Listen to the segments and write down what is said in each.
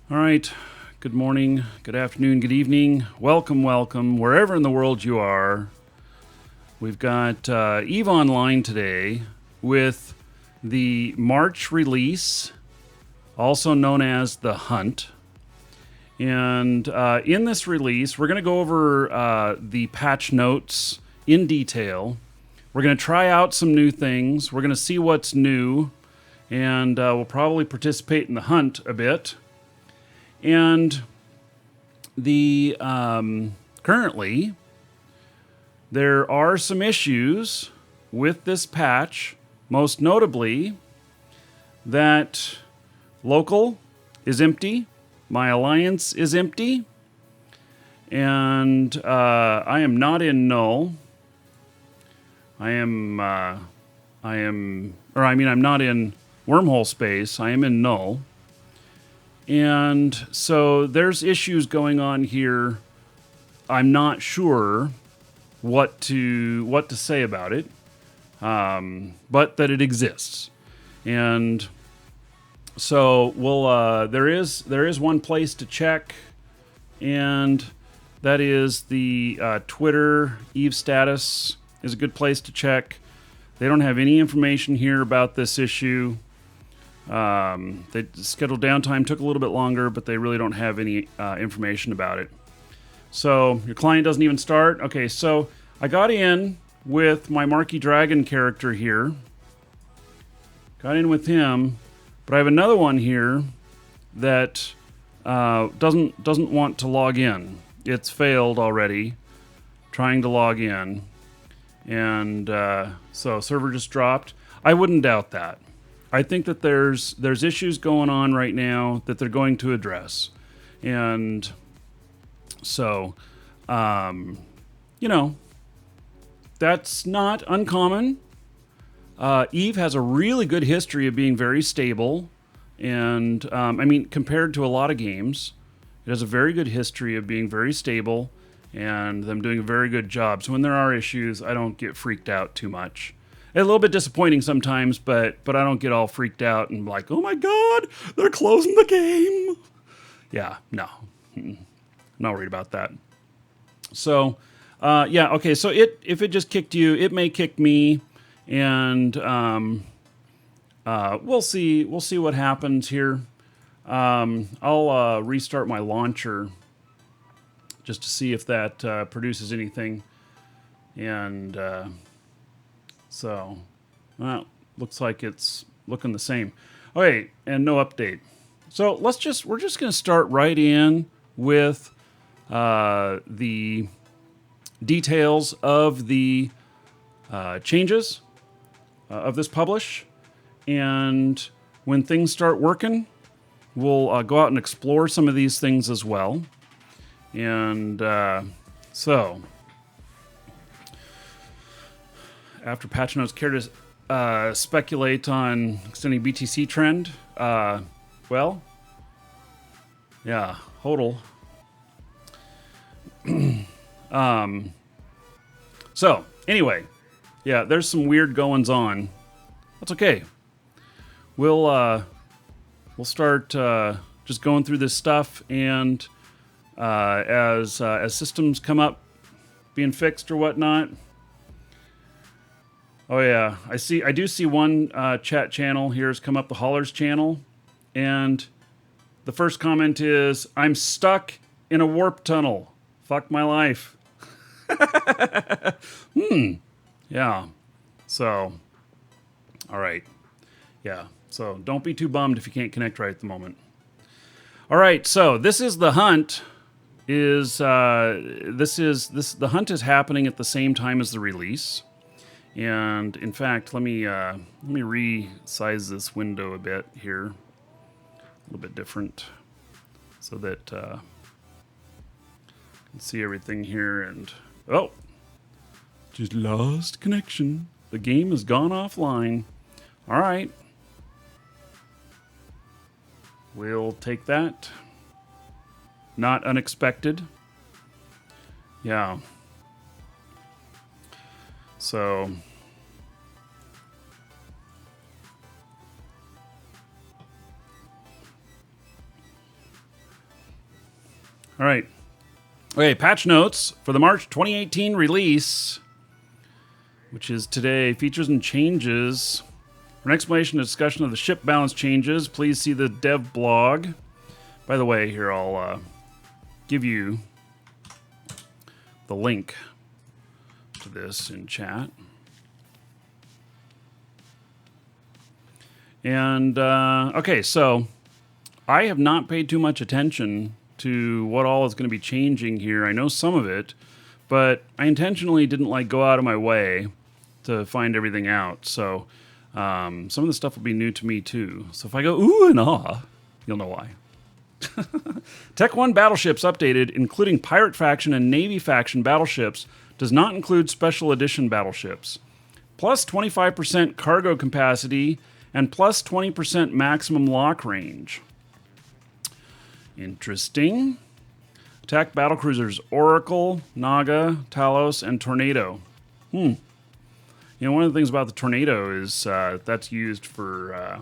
All right. Good morning, good afternoon, good evening. Welcome, welcome, wherever in the world you are. We've got Eve online today with the March release, also known as The Hunt. And in this release, we're going to go over the patch notes in detail. We're going to try out some new things. We're going to see what's new. And we'll probably participate in the hunt a bit. And the currently, there are some issues with this patch, most notably that local is empty, my alliance is empty, and I am not in null. I'm not in wormhole space. I am in null. And so there's issues going on here. I'm not sure what to say about it, but that it exists. And so we'll there is one place to check, and that is the Twitter Eve status is a good place to check. They don't have any information here about this issue. The scheduled downtime took a little bit longer, but they really don't have any information about it. So your client doesn't even start. Okay, so I got in with my Markee Dragon character here. Got in with him, but I have another one here that doesn't want to log in. It's failed already trying to log in, and so server just dropped. I wouldn't doubt that. I think that there's issues going on right now that they're going to address. And so, that's not uncommon. Eve has a really good history of being very stable. And, compared to a lot of games, it has a very good history of being very stable and them doing a very good job. So when there are issues, I don't get freaked out too much. A little bit disappointing sometimes, but I don't get all freaked out and like, oh my God, they're closing the game. Yeah, no, not worried about that. So, okay. So if it just kicked you, it may kick me, and we'll see what happens here. I'll restart my launcher just to see if that produces anything, and. So, well, looks like it's looking the same. Okay, and no update. So we're just going to start right in with the details of the changes of this publish. And when things start working, we'll go out and explore some of these things as well. And so... After patch notes, care to speculate on extending BTC trend? Well, yeah, hodl. So anyway, yeah, there's some weird goings on. That's okay. We'll start just going through this stuff, and as systems come up, being fixed or whatnot. Oh yeah, I do see one chat channel here has come up, the Haulers channel, and the first comment is, "I'm stuck in a warp tunnel. Fuck my life." Yeah. So, all right. Yeah. So don't be too bummed if you can't connect right at the moment. All right. So this is the hunt. The hunt is happening at the same time as the release. And in fact, let me resize this window a bit here, a little bit different, so that you can see everything here. And just lost connection. The game has gone offline. All right, we'll take that. Not unexpected. Yeah. So, All right. Okay, patch notes for the March 2018 release, which is today. Features and changes. For an explanation and discussion of the ship balance changes, please see the dev blog. By the way, here I'll give you the link to this in chat. And, okay, so I have not paid too much attention to what all is going to be changing here. I know some of it, but I intentionally didn't go out of my way to find everything out. So some of the stuff will be new to me too. So if I go ooh and ah, you'll know why. Tech 1 battleships updated, including Pirate Faction and Navy Faction battleships, does not include Special Edition battleships. Plus 25% cargo capacity and plus 20% maximum lock range. Interesting. Attack battlecruisers Oracle, Naga, Talos, and Tornado. You know, one of the things about the Tornado is that's used for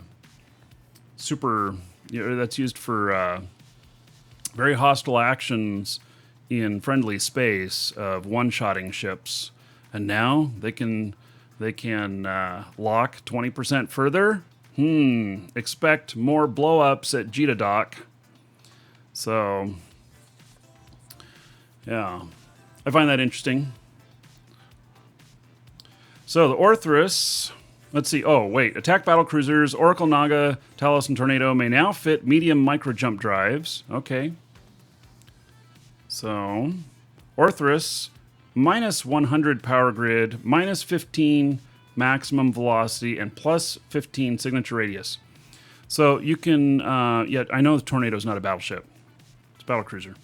that's used for very hostile actions in friendly space of one-shotting ships, and now they can lock 20% further. Expect more blow-ups at Jita Dock. So, yeah, I find that interesting. So the Orthrus, let's see. Oh, wait. Attack battlecruisers, Oracle, Naga, Talos, and Tornado may now fit medium micro-jump drives. Okay. So, Orthrus, minus 100 power grid, minus 15 maximum velocity, and plus 15 signature radius. So you can, yeah, I know the Tornado is not a battleship. It's a battlecruiser.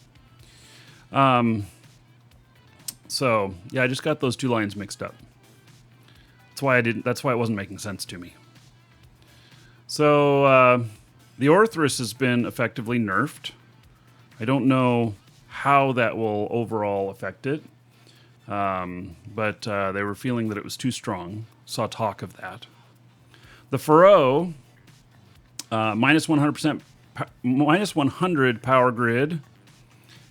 So, yeah, I just got those two lines mixed up. That's why it wasn't making sense to me. So, the Orthrus has been effectively nerfed. I don't know how that will overall affect it. But they were feeling that it was too strong. Saw talk of that. The Faro, minus 100%, minus 100 power grid,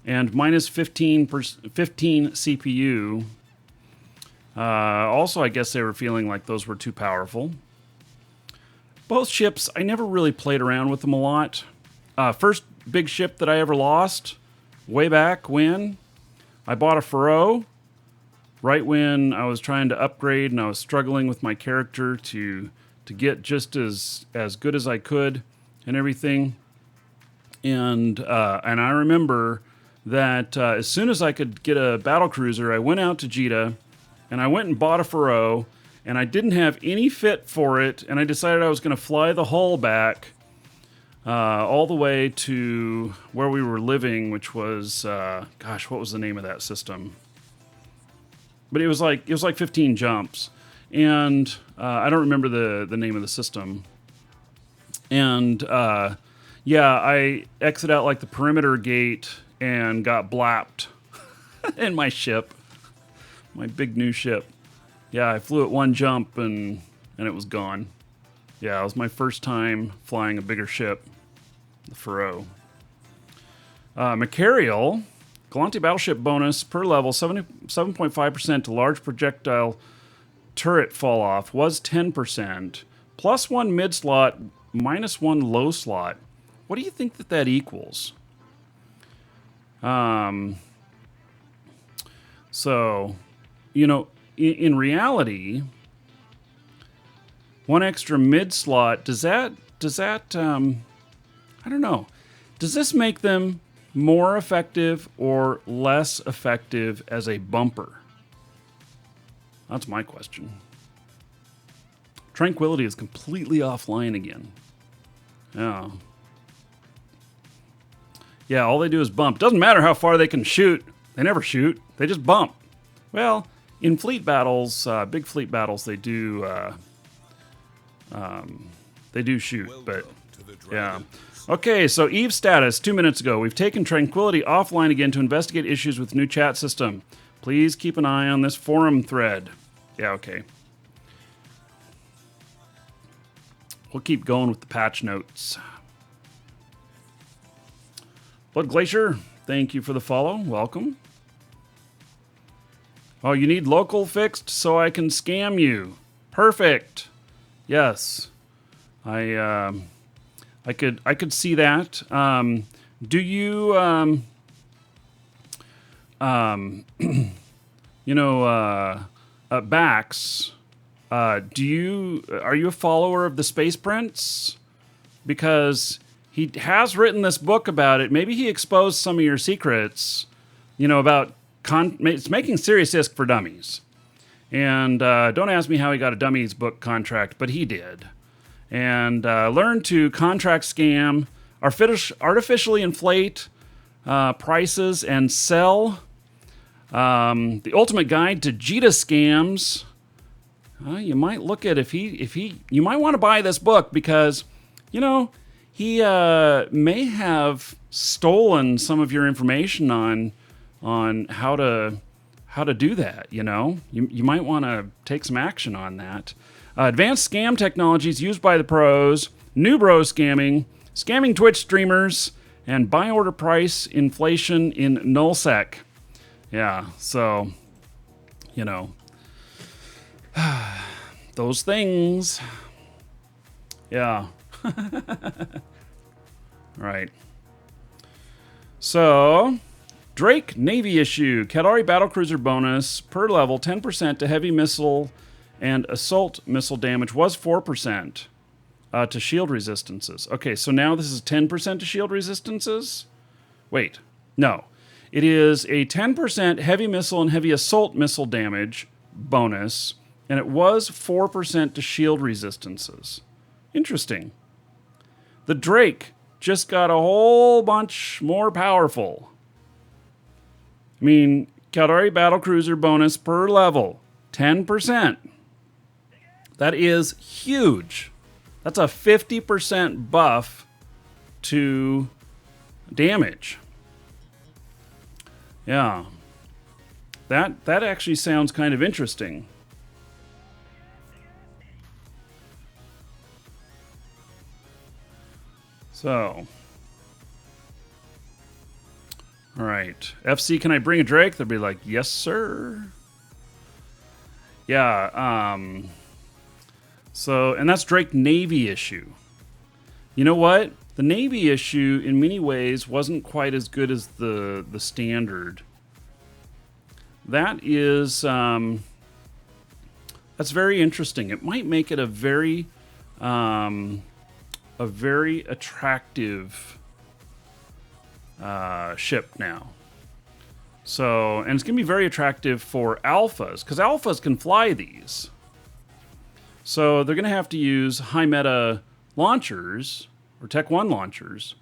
and minus 15 CPU. Also, I guess they were feeling like those were too powerful. Both ships, I never really played around with them a lot. First big ship that I ever lost, way back when, I bought a Faro. Right when I was trying to upgrade and I was struggling with my character to get just as good as I could and everything. And I remember that as soon as I could get a battlecruiser, I went out to Jita and I went and bought a Faro, and I didn't have any fit for it, and I decided I was going to fly the hull back all the way to where we were living, which was, gosh, what was the name of that system? But it was like 15 jumps, and I don't remember the name of the system. And yeah, I exited out like the perimeter gate and got blapped in my ship, my big new ship. Yeah, I flew at one jump and it was gone. Yeah, it was my first time flying a bigger ship, the Faro. Machariel. Galante battleship bonus per level 7.5% to large projectile turret fall off was 10%. Plus 1 mid slot, minus 1 low slot. What do you think that equals? So, you know, in reality, one extra mid slot, does that I don't know. Does this make them more effective or less effective as a bumper? That's my question. Tranquility is completely offline again. Yeah. Yeah, all they do is bump. Doesn't matter how far they can shoot. They never shoot. They just bump. Well, in fleet battles, big fleet battles, they do shoot, but yeah. Okay, so Eve status, 2 minutes ago. We've taken Tranquility offline again to investigate issues with new chat system. Please keep an eye on this forum thread. Yeah, okay. We'll keep going with the patch notes. Blood Glacier, thank you for the follow. Welcome. Oh, you need local fixed so I can scam you. Perfect. Yes. I could see that. Do you Bax, are you a follower of the Space Prince? Because he has written this book about it. Maybe he exposed some of your secrets, about it's making Serious ISK for dummies. And don't ask me how he got a dummies book contract, but he did. And learn to contract scam, artificially inflate prices, and sell. The Ultimate Guide to JITA Scams. You might look at you might want to buy this book because, he may have stolen some of your information on how to do that. You might want to take some action on that. Advanced scam technologies used by the pros, new bro scamming Twitch streamers, and buy order price inflation in nullsec. Yeah, so, those things. Yeah. Right. So, Drake Navy issue. Kaldari battlecruiser bonus per level 10% to heavy missile and assault missile damage was 4% to shield resistances. Okay, so now this is 10% to shield resistances? Wait, no. It is a 10% heavy missile and heavy assault missile damage bonus, and it was 4% to shield resistances. Interesting. The Drake just got a whole bunch more powerful. I mean, Kaldari battlecruiser bonus per level, 10%. That is huge. That's a 50% buff to damage. Yeah. That actually sounds kind of interesting. So. All right. FC, can I bring a Drake? They'll be like, yes, sir. Yeah. So, and that's Drake Navy issue. You know what? The Navy issue, in many ways, wasn't quite as good as the standard. That is, that's very interesting. It might make it a very attractive ship now. So, and it's going to be very attractive for alphas, because alphas can fly these. So they're going to have to use high meta launchers, or Tech 1 launchers,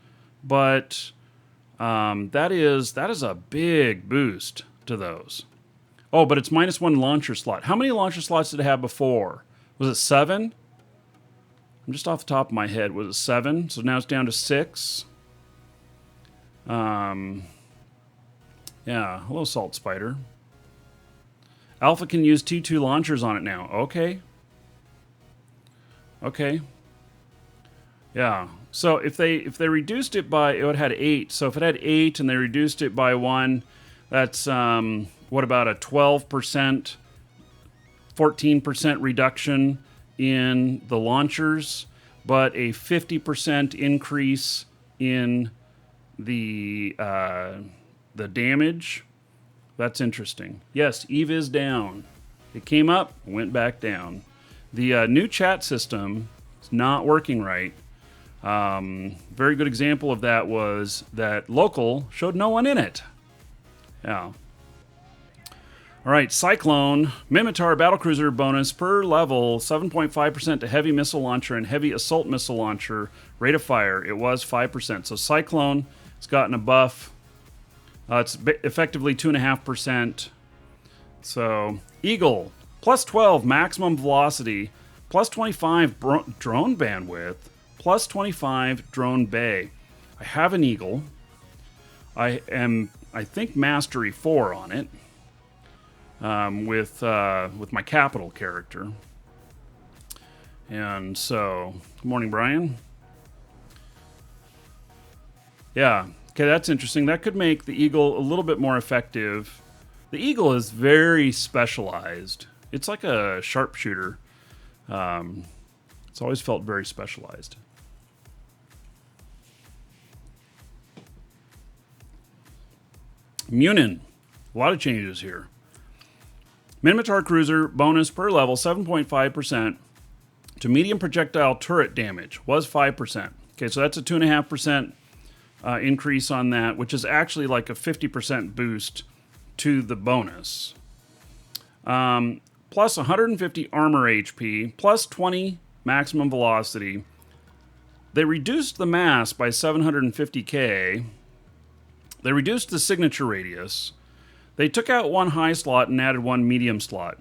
but that is a big boost to those. Oh, but it's -1 launcher slot. How many launcher slots did it have before? Was it 7? I'm just off the top of my head. Was it 7? So now it's down to 6. Yeah, hello, Salt Spider. Alpha can use T2 launchers on it now. Okay. Yeah. So if they reduced it by, it had 8. So if it had 8 and they reduced it by 1, that's what about a 12%, 14% reduction in the launchers, but a 50% increase in the damage. That's interesting. Yes, Eve is down. It came up, went back down. The new chat system is not working right. Very good example of that was that local showed no one in it. Yeah. All right, Cyclone, Mimitar battlecruiser bonus per level, 7.5% to heavy missile launcher and heavy assault missile launcher. Rate of fire, it was 5%. So Cyclone has gotten a buff. It's effectively 2.5%. So Eagle, plus 12 maximum velocity, plus 25 drone bandwidth, plus 25 drone bay. I have an Eagle. I think Mastery 4 on it. With my capital character. And so, good morning, Brian. Yeah, Okay, that's interesting. That could make the Eagle a little bit more effective. The Eagle is very specialized. It's like a sharpshooter. It's always felt very specialized. Munin. A lot of changes here. Minotaur Cruiser bonus per level 7.5% to medium projectile turret damage was 5%. Okay, so that's a 2.5% increase on that, which is actually like a 50% boost to the bonus. Plus 150 armor HP, plus 20 maximum velocity. They reduced the mass by 750k. They reduced the signature radius. They took out one high slot and added one medium slot.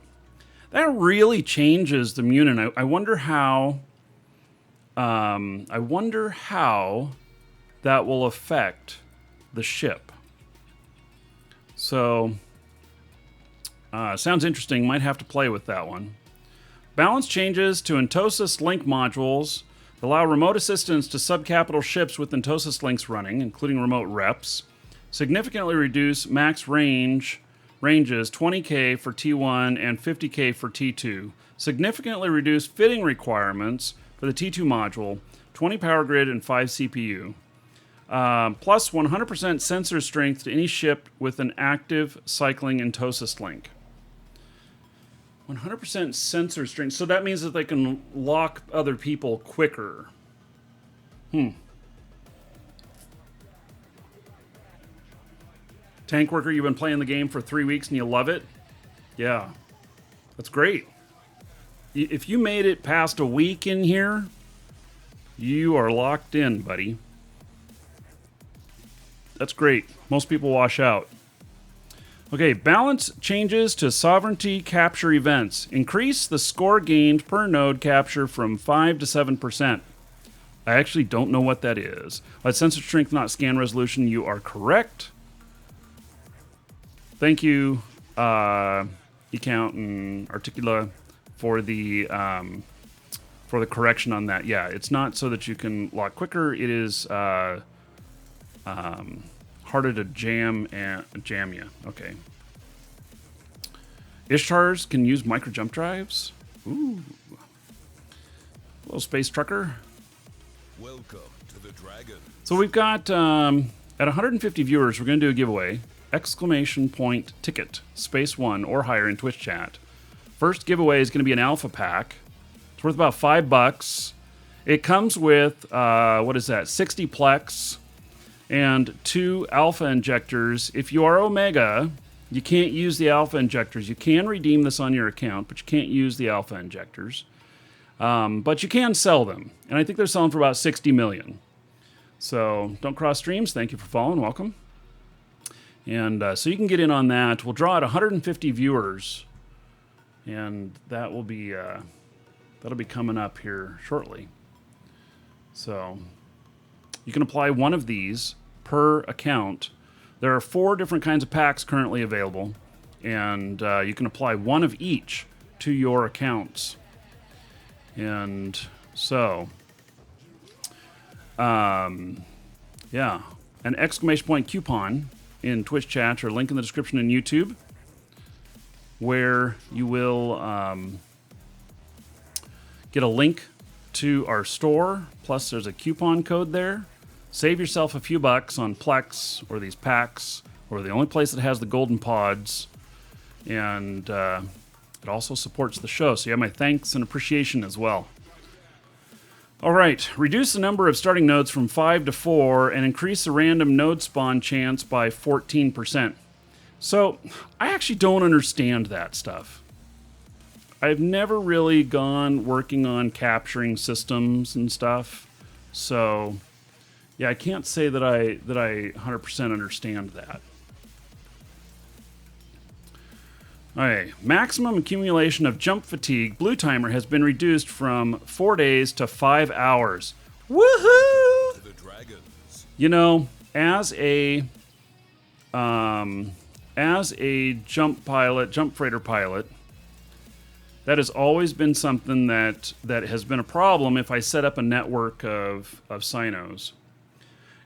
That really changes the Munin. I wonder how. I wonder how that will affect the ship. So, sounds interesting. Might have to play with that one. Balance changes to Entosis link modules allow remote assistance to subcapital ships with Entosis links running, including remote reps. Significantly reduce max ranges 20k for T1 and 50k for T2. Significantly reduce fitting requirements for the T2 module, 20 power grid and 5 CPU. Plus 100% sensor strength to any ship with an active cycling Entosis link. 100% sensor strength. So that means that they can lock other people quicker. Tank Worker, you've been playing the game for 3 weeks and you love it? Yeah. That's great. If you made it past a week in here, you are locked in, buddy. That's great. Most people wash out. Okay, balance changes to sovereignty capture events. Increase the score gained per node capture from 5 to 7%. I actually don't know what that is. Sensor strength, not scan resolution. You are correct. Thank you, eCount and Articula, for the correction on that. Yeah, it's not so that you can lock quicker. It is harder to jam you. Okay. Ishtars can use micro jump drives. Ooh. Little space trucker. Welcome to the Dragon. So we've got at 150 viewers, we're going to do a giveaway. Exclamation point ticket, space 1 or higher in Twitch chat. First giveaway is going to be an alpha pack. It's worth about $5. It comes with, what is that, 60 plex and 2 alpha injectors. If you are Omega, you can't use the alpha injectors. You can redeem this on your account, but you can't use the alpha injectors. But you can sell them. And I think they're selling for about 60 million. So don't cross streams. Thank you for following. Welcome. And so you can get in on that. We'll draw at 150 viewers. And that will be that'll be coming up here shortly. So you can apply one of these per account. There are 4 different kinds of packs currently available, and you can apply one of each to your accounts. And so, yeah, an exclamation point coupon in Twitch chat or link in the description in YouTube, where you will get a link to our store, plus there's a coupon code there. Save yourself a few bucks on Plex or these packs, or the only place that has the golden pods. And it also supports the show, so you have my thanks and appreciation as well. All right, reduce the number of starting nodes from 5 to 4 and increase the random node spawn chance by 14%. So, I actually don't understand that stuff. I've never really gone working on capturing systems and stuff. So, yeah, I can't say that I 100% understand that. Okay, maximum accumulation of jump fatigue blue timer has been reduced from 4 days to 5 hours. Woohoo! To the Dragons. You know, as a jump freighter pilot, that has always been something that has been a problem if I set up a network of Sinos.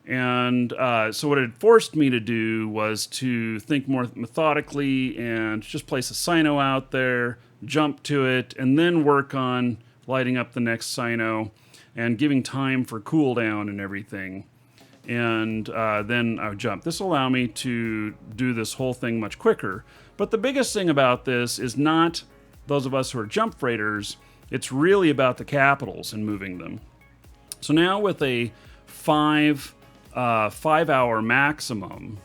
And so what it forced me to do was to think more methodically and just place a Sino out there, jump to it, and then work on lighting up the next Sino and giving time for cooldown and everything. And then I would jump. This will allow me to do this whole thing much quicker. But the biggest thing about this is not those of us who are jump freighters. It's really about the capitals and moving them. So now with a 5 hour maximum,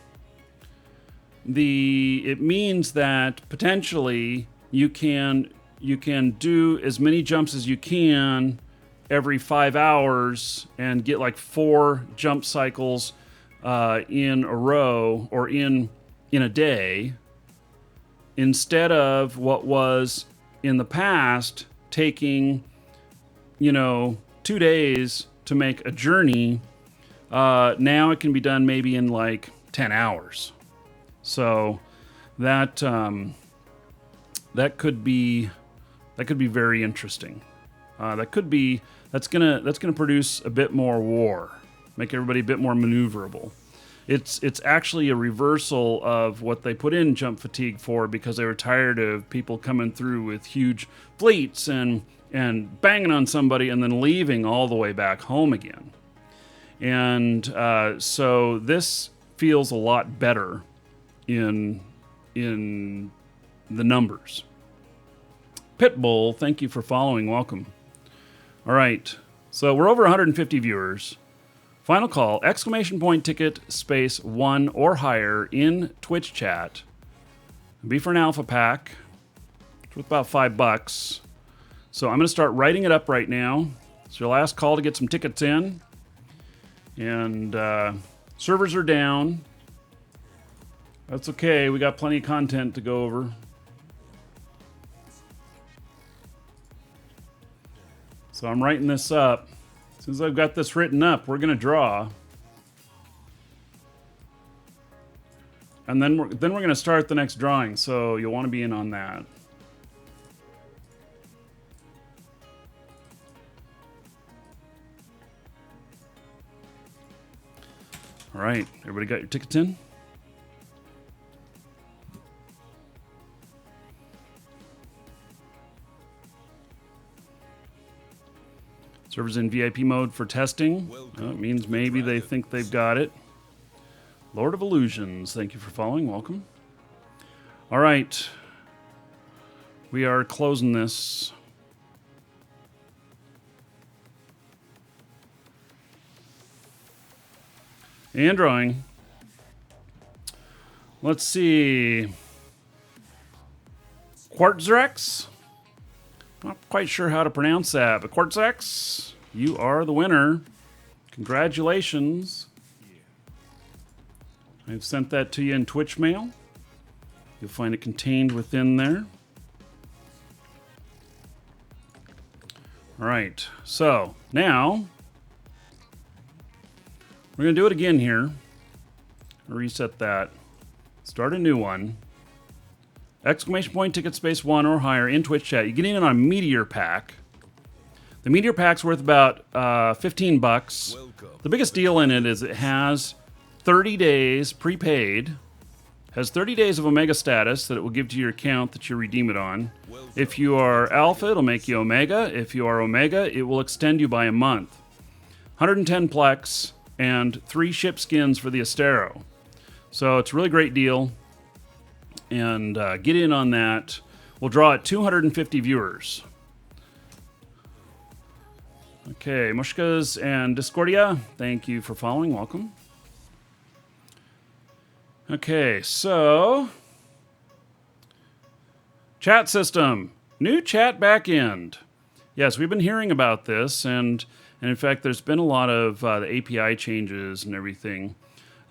it means that potentially you can do as many jumps as you can every 5 hours and get like 4 jump cycles in a row or in a day, instead of what was in the past taking 2 days to make a journey. Now it can be done maybe in like 10 hours. So that could be very interesting. That's gonna produce a bit more war, make everybody a bit more maneuverable. It's actually a reversal of what they put in jump fatigue for, because they were tired of people coming through with huge fleets and banging on somebody and then leaving all the way back home again. And so this feels a lot better in the numbers. Pitbull, thank you for following. Welcome. All right, so we're over 150 viewers. Final call, ! ticket space 1 or higher in Twitch chat. It'll be for an alpha pack. It's worth about $5. So I'm going to start writing it up right now. It's your last call to get some tickets in. And servers are down. That's okay. We got plenty of content to go over. So I'm writing this up. As soon as I've got this written up, we're going to draw. And then we're going to start the next drawing. So you'll want to be in on that. All right, everybody got your tickets in? Servers in VIP mode for testing. It means maybe they think they've got it. Lord of Illusions, thank you for following. Welcome. All right. We are closing this. And drawing. Let's see. Quartzrex? Not quite sure how to pronounce that, but Quartzrex, you are the winner. Congratulations. I've sent that to you in Twitch mail. You'll find it contained within there. All right, so now we're going to do it again here. Reset that. Start a new one. ! ticket space 1 or higher in Twitch chat. You get in on a Meteor Pack. The Meteor Pack's worth about $15. The biggest deal in it is it has 30 days prepaid. Has 30 days of Omega status that it will give to your account that you redeem it on. If you are Alpha, it'll make you Omega. If you are Omega, it will extend you by a month. 110 Plex and 3 ship skins for the Astero. So it's a really great deal. And get in on that. We'll draw at 250 viewers. Okay, Mushkas and Discordia, thank you for following. Welcome. Okay, so chat system, new chat backend. Yes, we've been hearing about this, and in fact, there's been a lot of the API changes and everything.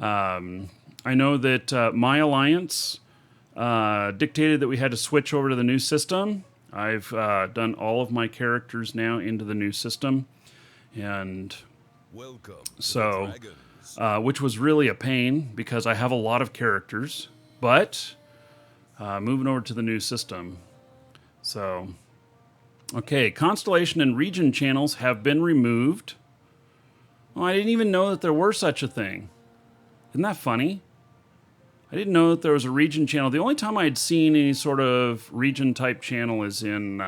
I know that My Alliance dictated that we had to switch over to the new system. I've done all of my characters now into the new system, and so which was really a pain because I have a lot of characters, but moving over to the new system. So, okay, constellation and region channels have been removed. Oh, I didn't even know that there were such a thing. Isn't that funny? I didn't know that there was a region channel. The only time I'd seen any sort of region type channel is in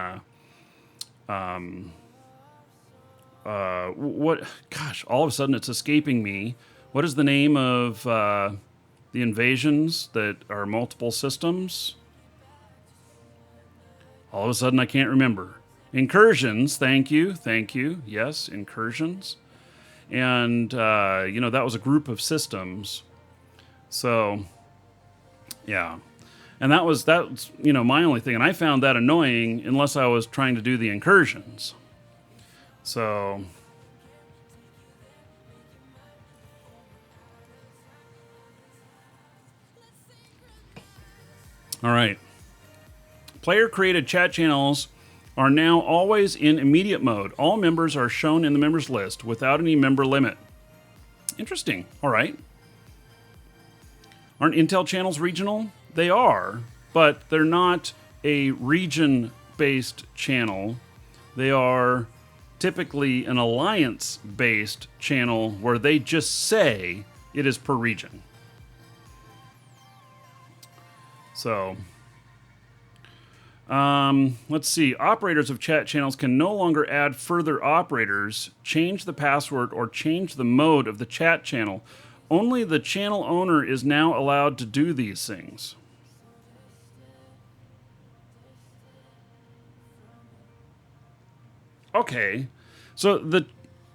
what? Gosh, all of a sudden it's escaping me. What is the name of the invasions that are multiple systems? All of a sudden I can't remember. Incursions, thank you. Yes, incursions. And, that was a group of systems. So, yeah. And that's, my only thing. And I found that annoying unless I was trying to do the incursions. So, all right. Player-created chat channels are now always in immediate mode. All members are shown in the members list without any member limit. Interesting. All right. Aren't Intel channels regional? They are, but they're not a region-based channel. They are typically an alliance-based channel where they just say it is per region. So, let's see. Operators of chat channels can no longer add further operators, change the password, or change the mode of the chat channel. Only the channel owner is now allowed to do these things. Okay, so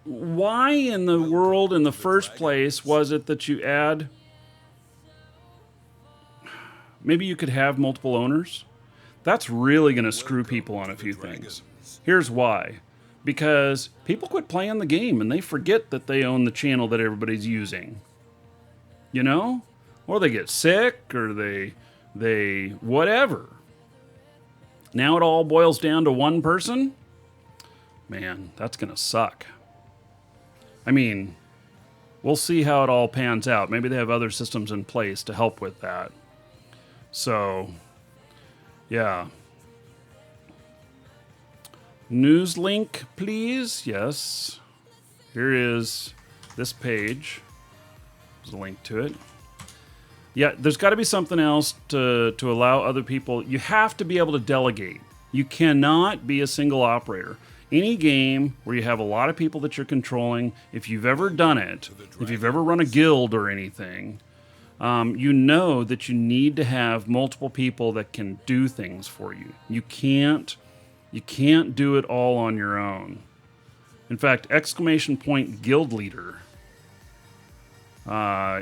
why in the world in the first place was it that you add... Maybe you could have multiple owners? That's really going to screw people on a few things. Here's why. Because people quit playing the game and they forget that they own the channel that everybody's using. You know? Or they get sick, or they whatever. Now it all boils down to one person? Man, that's going to suck. I mean, we'll see how it all pans out. Maybe they have other systems in place to help with that. So, yeah. News link, please. Yes. Here is this page. There's a link to it. Yeah, there's got to be something else to allow other people. You have to be able to delegate. You cannot be a single operator. Any game where you have a lot of people that you're controlling, if you've ever done it, if you've ever run a guild or anything, you know that you need to have multiple people that can do things for you. You can't do it all on your own. In fact, ! Guild Leader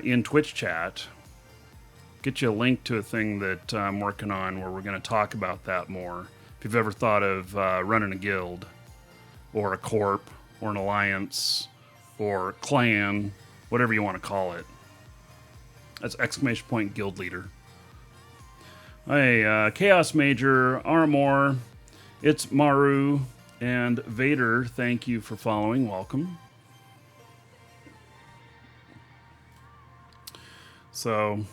in Twitch chat, get you a link to a thing that I'm working on where we're going to talk about that more. If you've ever thought of running a guild, or a corp, or an alliance, or clan, whatever you want to call it. That's ! Guild Leader. Hey, Chaos Major, Armor, It's Maru, and Vader, thank you for following. Welcome. So,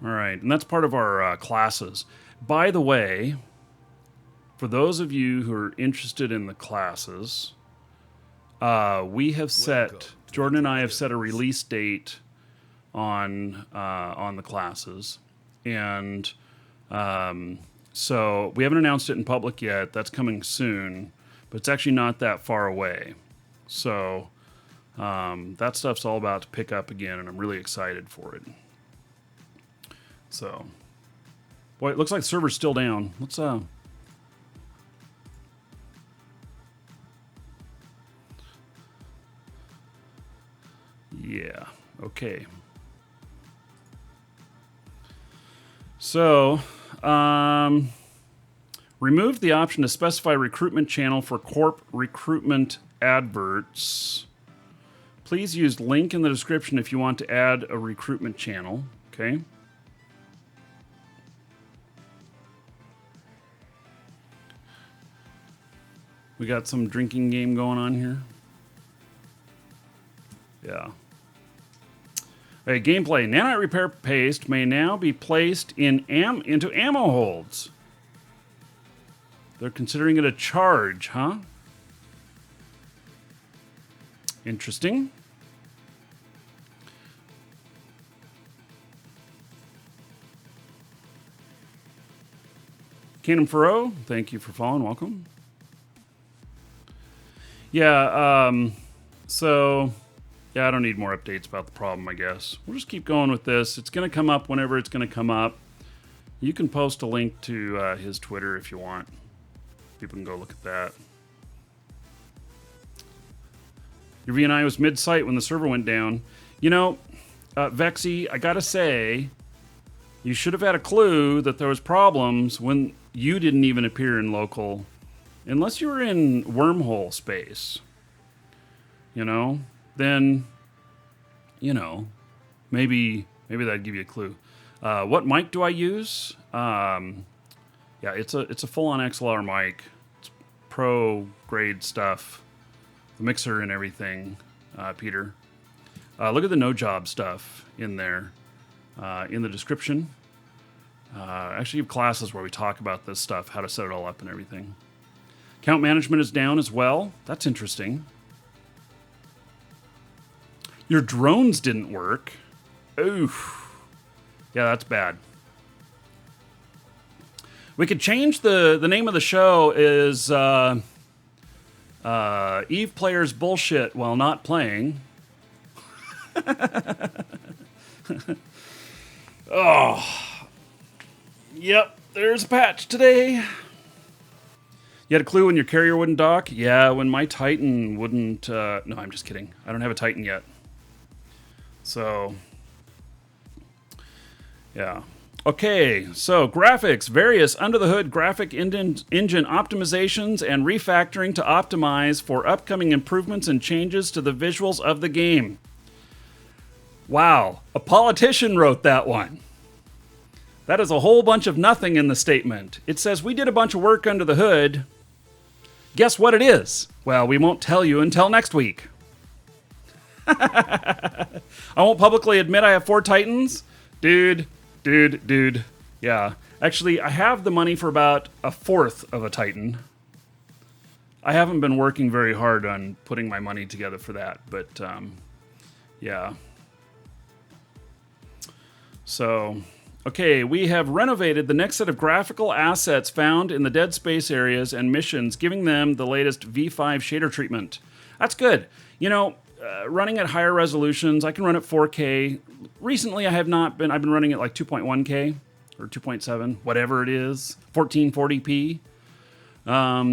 all right, and that's part of our classes. By the way, for those of you who are interested in the classes, we have set, Jordan and I have set a release date on the classes, and so we haven't announced it in public yet. That's coming soon, but it's actually not that far away. So that stuff's all about to pick up again, and I'm really excited for it. So, boy, it looks like the server's still down. Let's yeah, okay. So, remove the option to specify recruitment channel for corp recruitment adverts. Please use link in the description if you want to add a recruitment channel. Okay. We got some drinking game going on here. Yeah. Okay, gameplay. Nanite repair paste may now be placed into ammo holds. They're considering it a charge, huh? Interesting. Kingdom Furrow, thank you for following. Welcome. Yeah, so, yeah, I don't need more updates about the problem, I guess. We'll just keep going with this. It's going to come up whenever it's going to come up. You can post a link to his Twitter if you want. People can go look at that. Your VNI was mid-site when the server went down. You know, Vexy, I gotta say, you should have had a clue that there was problems when you didn't even appear in local, unless you were in wormhole space. You know, then, you know, maybe that'd give you a clue. What mic do I use? Yeah, it's a full-on XLR mic. It's pro grade stuff. The mixer and everything, Peter. Look at the no job stuff in there, in the description. Actually, you have classes where we talk about this stuff, how to set it all up and everything. Account management is down as well. That's interesting. Your drones didn't work. Oof. Yeah, that's bad. We could change the name of the show is Eve players bullshit while not playing. Oh. Yep, there's a patch today. You had a clue when your carrier wouldn't dock? Yeah, when my Titan wouldn't... no, I'm just kidding. I don't have a Titan yet. So... yeah. Okay, so graphics. Various under-the-hood graphic engine optimizations and refactoring to optimize for upcoming improvements and changes to the visuals of the game. Wow, a politician wrote that one. That is a whole bunch of nothing in the statement. It says, we did a bunch of work under the hood. Guess what it is? Well, we won't tell you until next week. I won't publicly admit I have 4 Titans. Dude. Yeah. Actually, I have the money for about a fourth of a Titan. I haven't been working very hard on putting my money together for that, but yeah. So... okay, we have renovated the next set of graphical assets found in the dead space areas and missions, giving them the latest V5 shader treatment. That's good. You know, running at higher resolutions, I can run at 4K. Recently, I've been running at like 2.1K or 2.7, whatever it is, 1440p.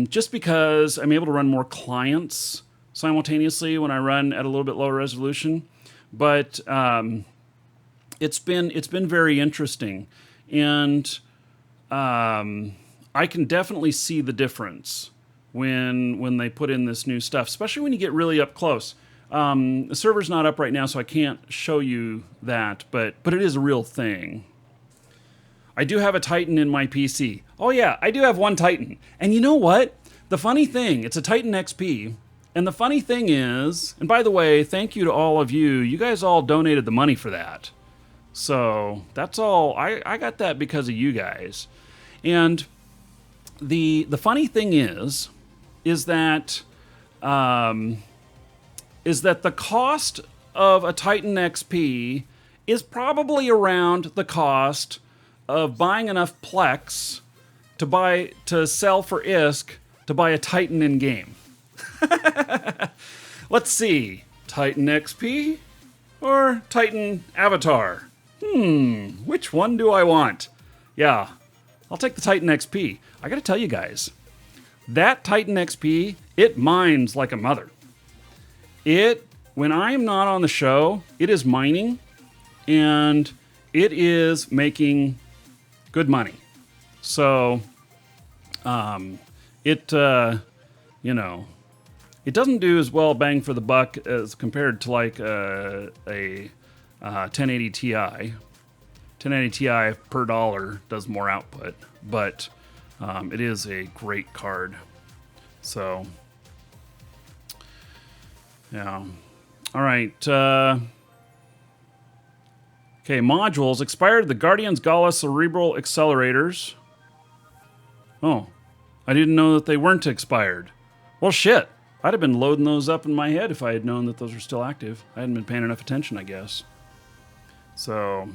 Just because I'm able to run more clients simultaneously when I run at a little bit lower resolution. But... It's been very interesting, and I can definitely see the difference when they put in this new stuff, especially when you get really up close. The server's not up right now, so I can't show you that, but it is a real thing. I do have a Titan in my PC. Oh yeah, I do have one Titan. And you know what? The funny thing, it's a Titan XP, and the funny thing is, and by the way, thank you to all of you. You guys all donated the money for that. So that's all. I got that because of you guys. And the funny thing is that the cost of a Titan XP is probably around the cost of buying enough Plex to sell for ISK to buy a Titan in game. Let's see, Titan XP or Titan Avatar? Which one do I want? Yeah, I'll take the Titan XP. I gotta tell you guys, that Titan XP, it mines like a mother. When I'm not on the show, it is mining, and it is making good money. So, it doesn't do as well bang for the buck as compared to like a 1080 Ti. 1080 Ti per dollar does more output, but it is a great card. So, yeah. All right. Okay, modules. Expired the Guardian's Gala Cerebral Accelerators. Oh, I didn't know that they weren't expired. Well, shit. I'd have been loading those up in my head if I had known that those were still active. I hadn't been paying enough attention, I guess. So,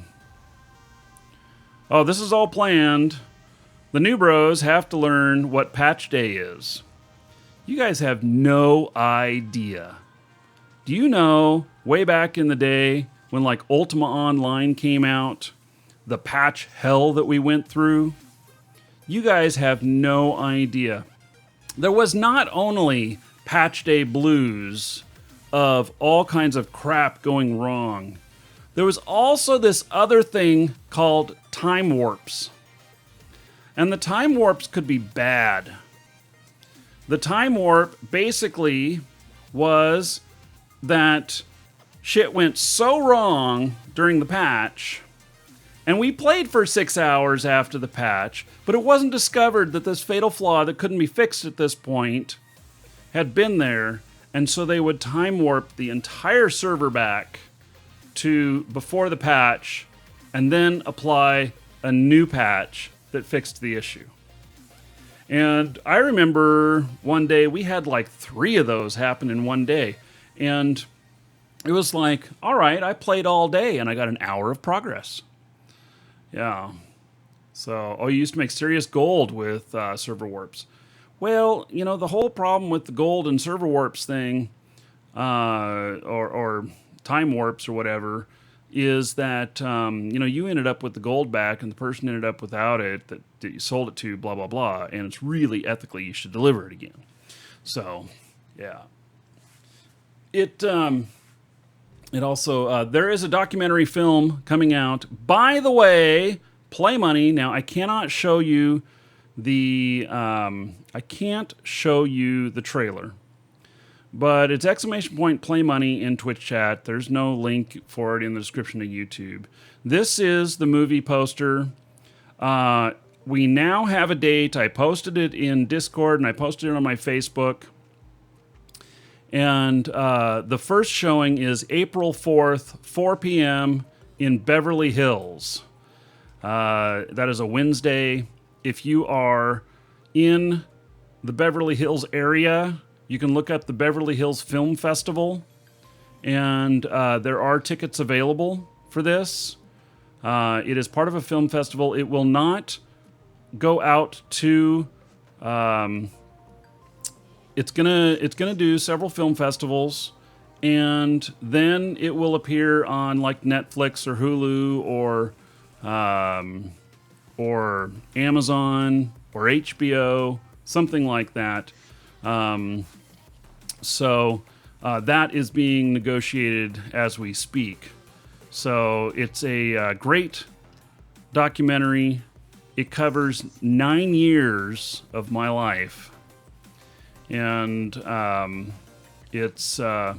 oh, this is all planned. The new bros have to learn what patch day is. You guys have no idea. Do you know, way back in the day when like Ultima Online came out, the patch hell that we went through? You guys have no idea. There was not only patch day blues of all kinds of crap going wrong, there was also this other thing called time warps. And the time warps could be bad. The time warp basically was that shit went so wrong during the patch, and we played for 6 hours after the patch, but it wasn't discovered that this fatal flaw that couldn't be fixed at this point had been there, and so they would time warp the entire server back to before the patch, and then apply a new patch that fixed the issue. And I remember one day we had like 3 of those happen in one day. And it was like, all right, I played all day and I got an hour of progress. Yeah. So, you used to make serious gold with server warps. Well, you know, the whole problem with the gold and server warps thing, or time warps or whatever, is that, you ended up with the gold back and the person ended up without it that you sold it to, blah, blah, blah. And it's really ethically, you should deliver it again. So, yeah. It also, there is a documentary film coming out. By the way, Play Money. Now, I cannot show you the trailer. But it's ! Play Money in Twitch chat. There's no link for it in the description of YouTube. This is the movie poster. We now have a date. I posted it in Discord and I posted it on my Facebook. And the first showing is April 4th, 4 p.m. in Beverly Hills. That is a Wednesday. If you are in the Beverly Hills area, you can look up the Beverly Hills Film Festival, and there are tickets available for this. It is part of a film festival. It will not go out to... It's gonna do several film festivals, and then it will appear on like Netflix or Hulu or Amazon or HBO, something like that. So that is being negotiated as we speak. So it's a great documentary. It covers 9 years of my life. And it's, yeah.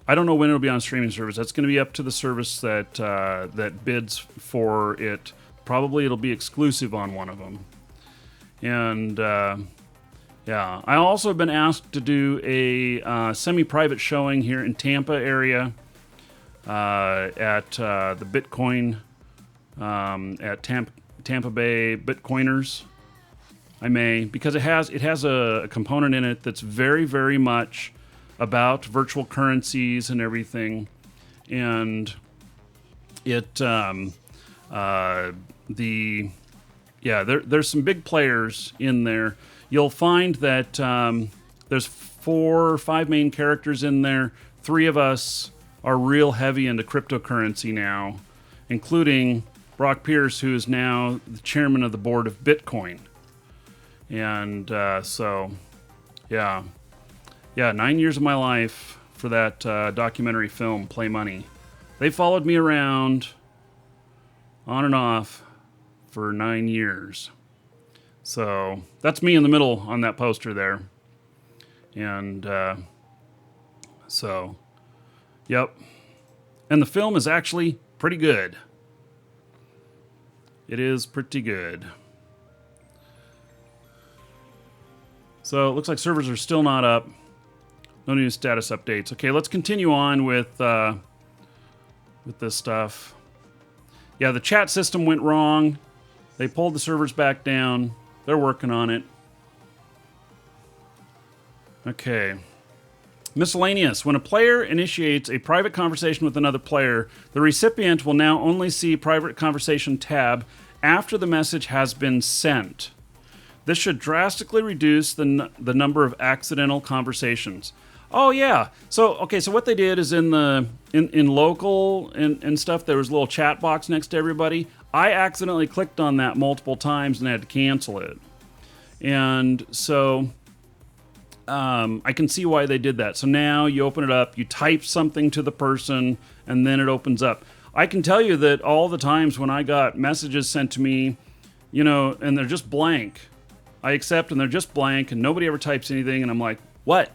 I don't know when it'll be on streaming service. That's going to be up to the service that that bids for it. Probably it'll be exclusive on one of them. And, yeah. I also have been asked to do a semi-private showing here in Tampa area at the Bitcoin, at Tampa Bay Bitcoiners. I may, because it has a component in it that's very, very much about virtual currencies and everything, and it there's some big players in there. You'll find that there's 4 or 5 main characters in there. 3 of us are real heavy into cryptocurrency now, including Brock Pierce, who is now the chairman of the board of Bitcoin. And so, yeah, 9 years of my life for that documentary film, Play Money. They followed me around on and off for 9 years. So that's me in the middle on that poster there. And so, yep. And the film is actually pretty good. It is pretty good. So it looks like servers are still not up. No new status updates. Okay, let's continue on with this stuff. Yeah, the chat system went wrong. They pulled the servers back down. They're working on it. Okay. Miscellaneous. When a player initiates a private conversation with another player, the recipient will now only see private conversation tab after the message has been sent. This should drastically reduce the number of accidental conversations. Oh yeah. So what they did is in local and stuff, there was a little chat box next to everybody. I accidentally clicked on that multiple times and had to cancel it. And so I can see why they did that. So now you open it up, you type something to the person, and then it opens up. I can tell you that all the times when I got messages sent to me, and they're just blank. I accept and they're just blank and nobody ever types anything, and I'm like, what?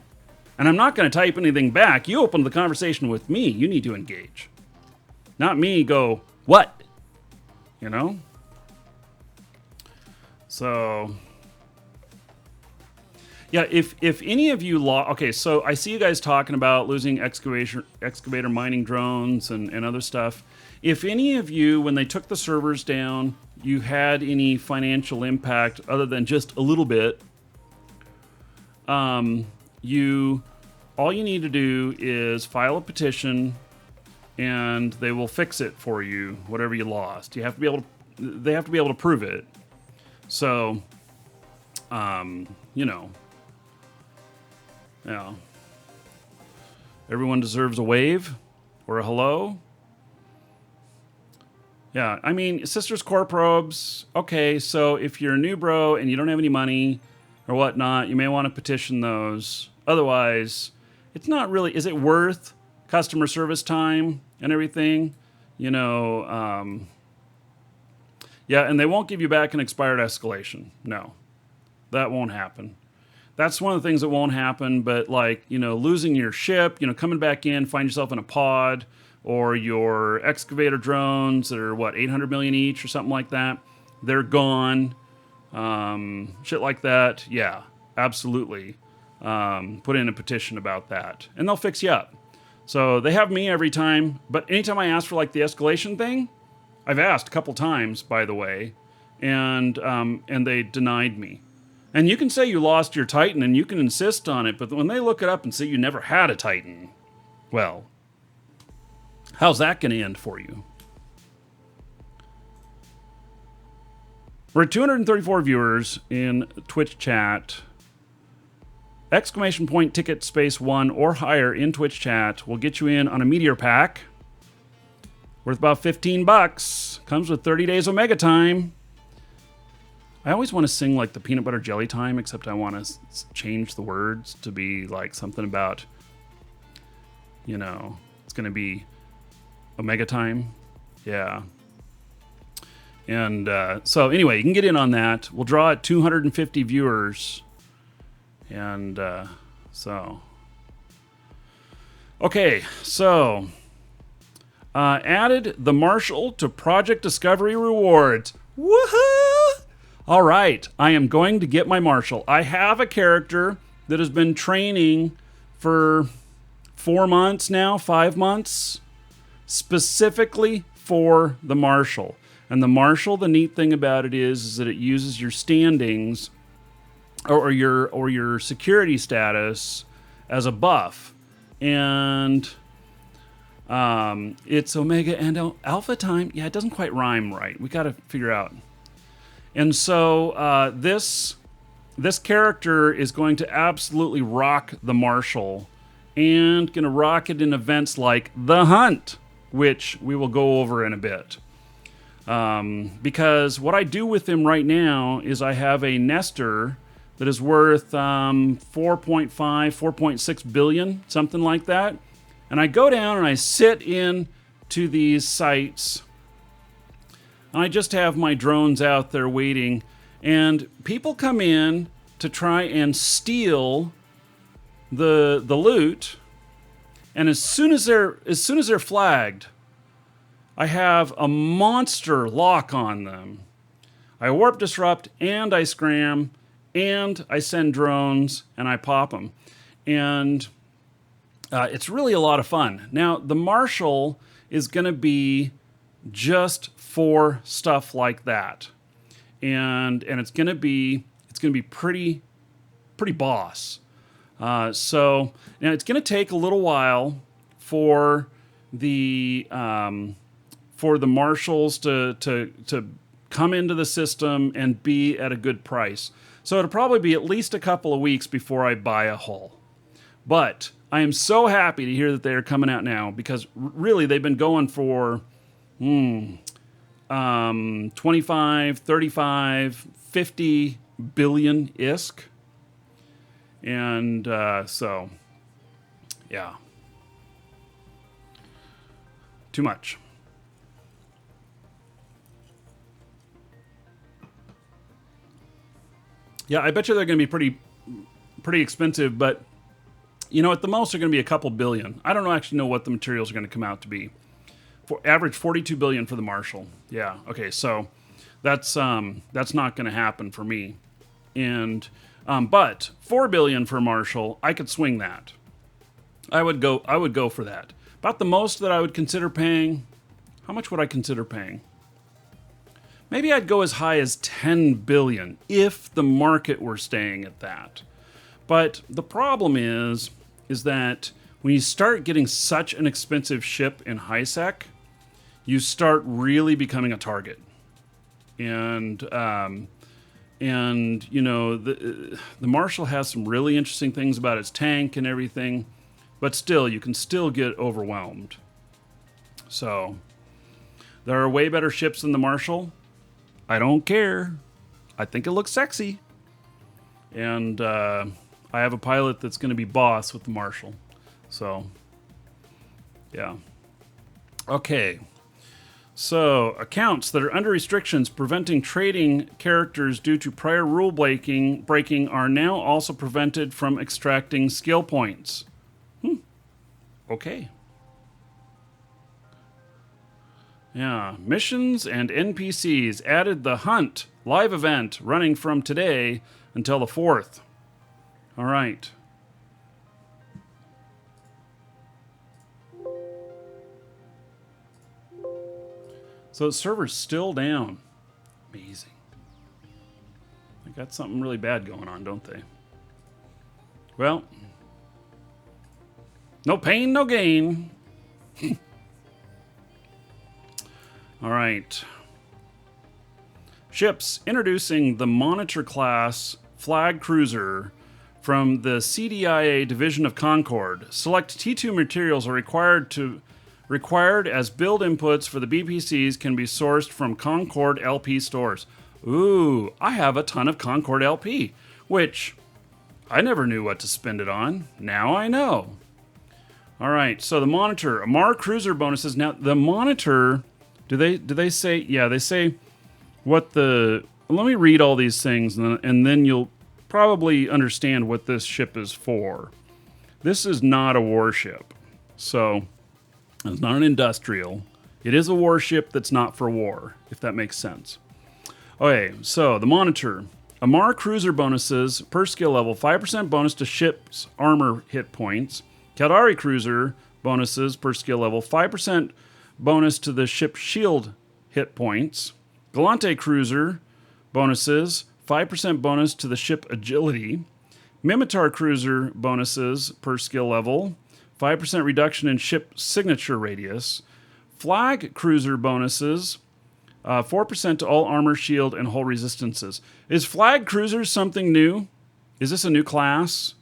And I'm not going to type anything back. You opened the conversation with me. You need to engage. Not me go, what? So, yeah, if any of you so I see you guys talking about losing excavator mining drones and other stuff. If any of you, when they took the servers down, you had any financial impact other than just a little bit, all you need to do is file a petition, and they will fix it for you. Whatever you lost, they have to be able to prove it. So, yeah, everyone deserves a wave or a hello. Yeah, I mean, Sisters Core Probes, okay, so if you're a new bro and you don't have any money or whatnot, you may want to petition those. Otherwise, it's not really, is it worth customer service time and everything? Yeah, and they won't give you back an expired escalation. No, that won't happen. That's one of the things that won't happen, but losing your ship, coming back in, find yourself in a pod, or your excavator drones that are 800 million each or something like that, they're gone. Shit like that, yeah, absolutely. Put in a petition about that, and they'll fix you up. So they have me every time, but anytime I ask for the escalation thing, I've asked a couple times, by the way, and they denied me. And you can say you lost your Titan, and you can insist on it, but when they look it up and say you never had a Titan, well, how's that going to end for you? We're at 234 viewers in Twitch chat. Exclamation point ticket space 1 or higher in Twitch chat will get you in on a meteor pack worth about $15. Comes with 30 days Omega time. I always want to sing the peanut butter jelly time, except I want to change the words to be something about, it's going to be Omega time. Yeah. And so anyway, you can get in on that. We'll draw at 250 viewers. And so. Okay, so added the Marshal to Project Discovery rewards. Woohoo! All right, I am going to get my Marshal. I have a character that has been training for 4 months now, 5 months, specifically for the Marshal. And the Marshal, the neat thing about it is that it uses your standings or your security status as a buff. And it's Omega and Alpha time. Yeah, it doesn't quite rhyme right. We got to figure out. And so this character is going to absolutely rock the Marshal, and going to rock it in events like The Hunt, which we will go over in a bit. Because what I do with him right now is I have a Nestor that is worth 4.6 billion, something like that. And I go down and I sit in to these sites, and I just have my drones out there waiting, and people come in to try and steal the loot. And as soon as they're flagged, I have a monster lock on them. I warp disrupt and I scram and I send drones and I pop them. And it's really a lot of fun. Now, the Marshal is going to be just for stuff like that. And it's going to be pretty boss. So now it's going to take a little while for the marshals to come into the system and be at a good price. So it'll probably be at least a couple of weeks before I buy a hull. But I am so happy to hear that they are coming out now, because really they've been going for 25, 35, 50 billion ISK. And so, yeah. Too much. Yeah, I bet you they're going to be pretty expensive, but at the most they're going to be a couple billion. I don't actually know what the materials are going to come out to be. For average 42 billion for the Marshall. Yeah. Okay. So that's not going to happen for me. And but 4 billion for Marshall, I could swing that. I would go for that. About the most that I would consider paying. How much would I consider paying? Maybe I'd go as high as 10 billion if the market were staying at that. But the problem is that when you start getting such an expensive ship in high sec, you start really becoming a target. And the Marshall has some really interesting things about its tank and everything, but still, you can still get overwhelmed. So there are way better ships than the Marshall. I don't care. I think it looks sexy. And I have a pilot that's going to be boss with the Marshall. So, yeah. Okay. So, accounts that are under restrictions preventing trading characters due to prior rule breaking are now also prevented from extracting skill points. Okay. Yeah, missions and NPCs added the Hunt live event running from today until the 4th. All right. So the server's still down. Amazing. They got something really bad going on, don't they? Well, no pain, no gain. All right. Ships introducing the Monitor class flag cruiser from the CDIA Division of Concord. Select T2 materials are required as build inputs for the BPCs can be sourced from Concord LP stores. Ooh, I have a ton of Concord LP, which I never knew what to spend it on. Now I know. All right, so the Monitor, Amar cruiser bonuses. Now the Monitor, do they say? Yeah, they say what the. Let me read all these things, and then you'll probably understand what this ship is for. This is not a warship, so it's not an industrial. It is a warship that's not for war, if that makes sense. Okay, so the Monitor. Amar cruiser bonuses per skill level, 5% bonus to ship's armor hit points. Caldari cruiser bonuses per skill level, 5% bonus to the ship's shield hit points. Galante cruiser bonuses, 5% bonus to the ship agility. Mimitar cruiser bonuses per skill level, 5% reduction in ship signature radius. Flag cruiser bonuses, 4% to all armor, shield, and hull resistances. Is flag cruisers something new? Is this a new class?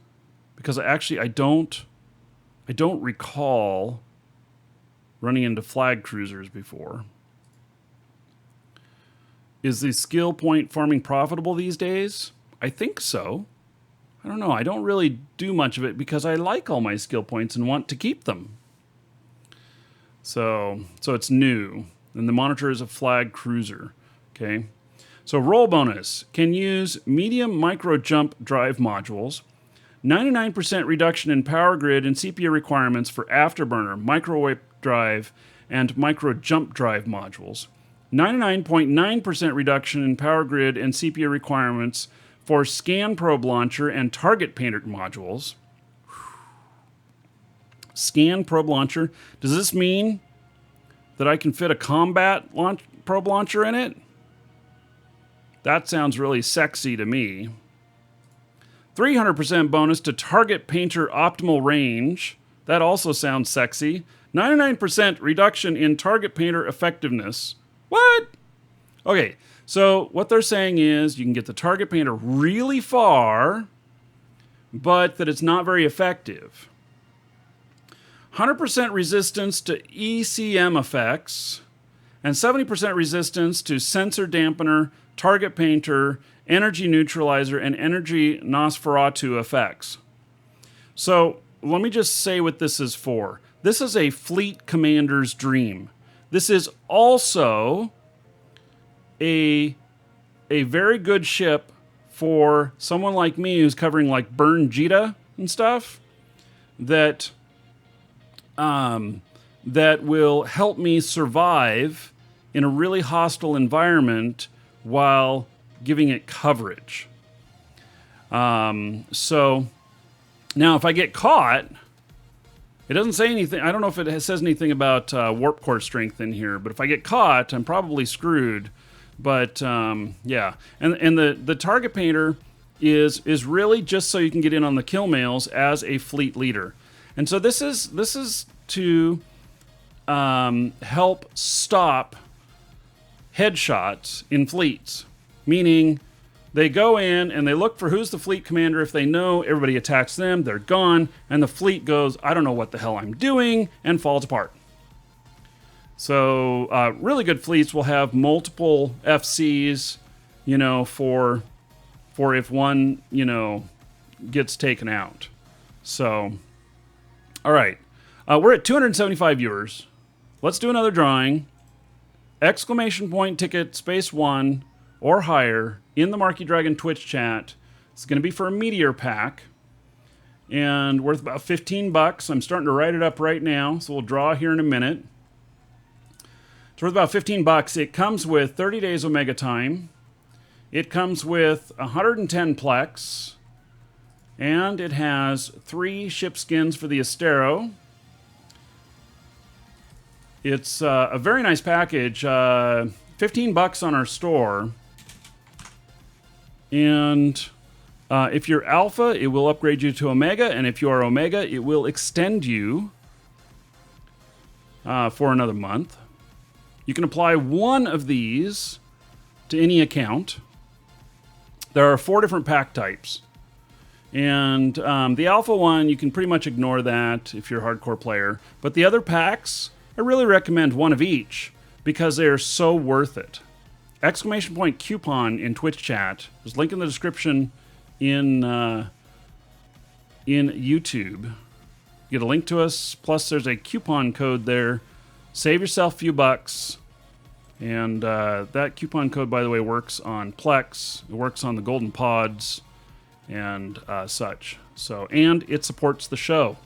Because I don't recall running into flag cruisers before. Is the skill point farming profitable these days? I think so. I don't know. I don't really do much of it because I like all my skill points and want to keep them. So it's new. And the Monitor is a flag cruiser. Okay. So roll bonus. Can use medium micro jump drive modules. 99% reduction in power grid and CPU requirements for afterburner, microwave drive, and micro jump drive modules. 99.9% reduction in power grid and CPU requirements for scan probe launcher and target painter modules. Scan probe launcher. Does this mean that I can fit a combat probe launcher in it? That sounds really sexy to me. 300% bonus to target painter optimal range. That also sounds sexy. 99% reduction in target painter effectiveness. What? Okay, so what they're saying is you can get the target painter really far, but that it's not very effective. 100% resistance to ECM effects, and 70% resistance to sensor dampener, target painter, energy neutralizer, and energy Nosferatu effects. So let me just say what this is for. This is a fleet commander's dream. This is also a very good ship for someone like me who's covering like Burn Jita and stuff that will help me survive in a really hostile environment while giving it coverage. So now if I get caught, it doesn't say anything. I don't know if it says anything about warp core strength in here, but if I get caught, I'm probably screwed. But yeah, and the target painter is really just so you can get in on the kill mails as a fleet leader. And so this is to help stop headshots in fleets, meaning they go in and they look for who's the fleet commander. If they know, everybody attacks them, they're gone, and the fleet goes, I don't know what the hell I'm doing, and falls apart. So really good fleets will have multiple FCs, for if one, gets taken out. So, all right. We're at 275 viewers. Let's do another drawing. Exclamation point ticket space 1 or higher in the Markee Dragon Twitch chat. It's going to be for a meteor pack and worth about $15. I'm starting to write it up right now, so we'll draw here in a minute. It's worth about $15. It comes with 30 days Omega time. It comes with 110 Plex, and it has 3 ship skins for the Astero. It's a very nice package. $15 on our store. And if you're Alpha, it will upgrade you to Omega. And if you are Omega, it will extend you for another month. You can apply one of these to any account. There are 4 different pack types. And the Alpha one, you can pretty much ignore that if you're a hardcore player. But the other packs, I really recommend one of each because they are so worth it. Exclamation point coupon in Twitch chat. There's a link in the description in YouTube. You get a link to us, plus there's a coupon code there. Save yourself a few bucks. And that coupon code, by the way, works on Plex. It works on the Golden Pods and such. So, and it supports the show.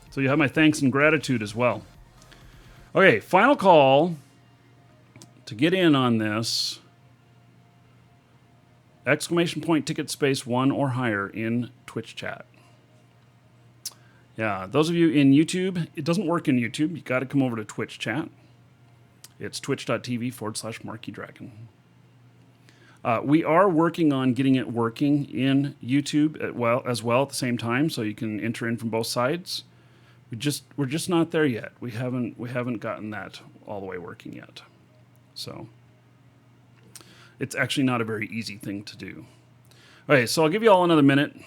So you have my thanks and gratitude as well. Okay, final call to get in on this. Exclamation point ticket space 1 or higher in Twitch chat. Yeah, those of you in YouTube, it doesn't work in YouTube. You got to come over to Twitch chat. It's twitch.tv/Markee Dragon. We are working on getting it working in YouTube as well at the same time, so you can enter in from both sides. We're just not there yet. We haven't gotten that all the way working yet. So it's actually not a very easy thing to do. Okay, so I'll give you all another minute.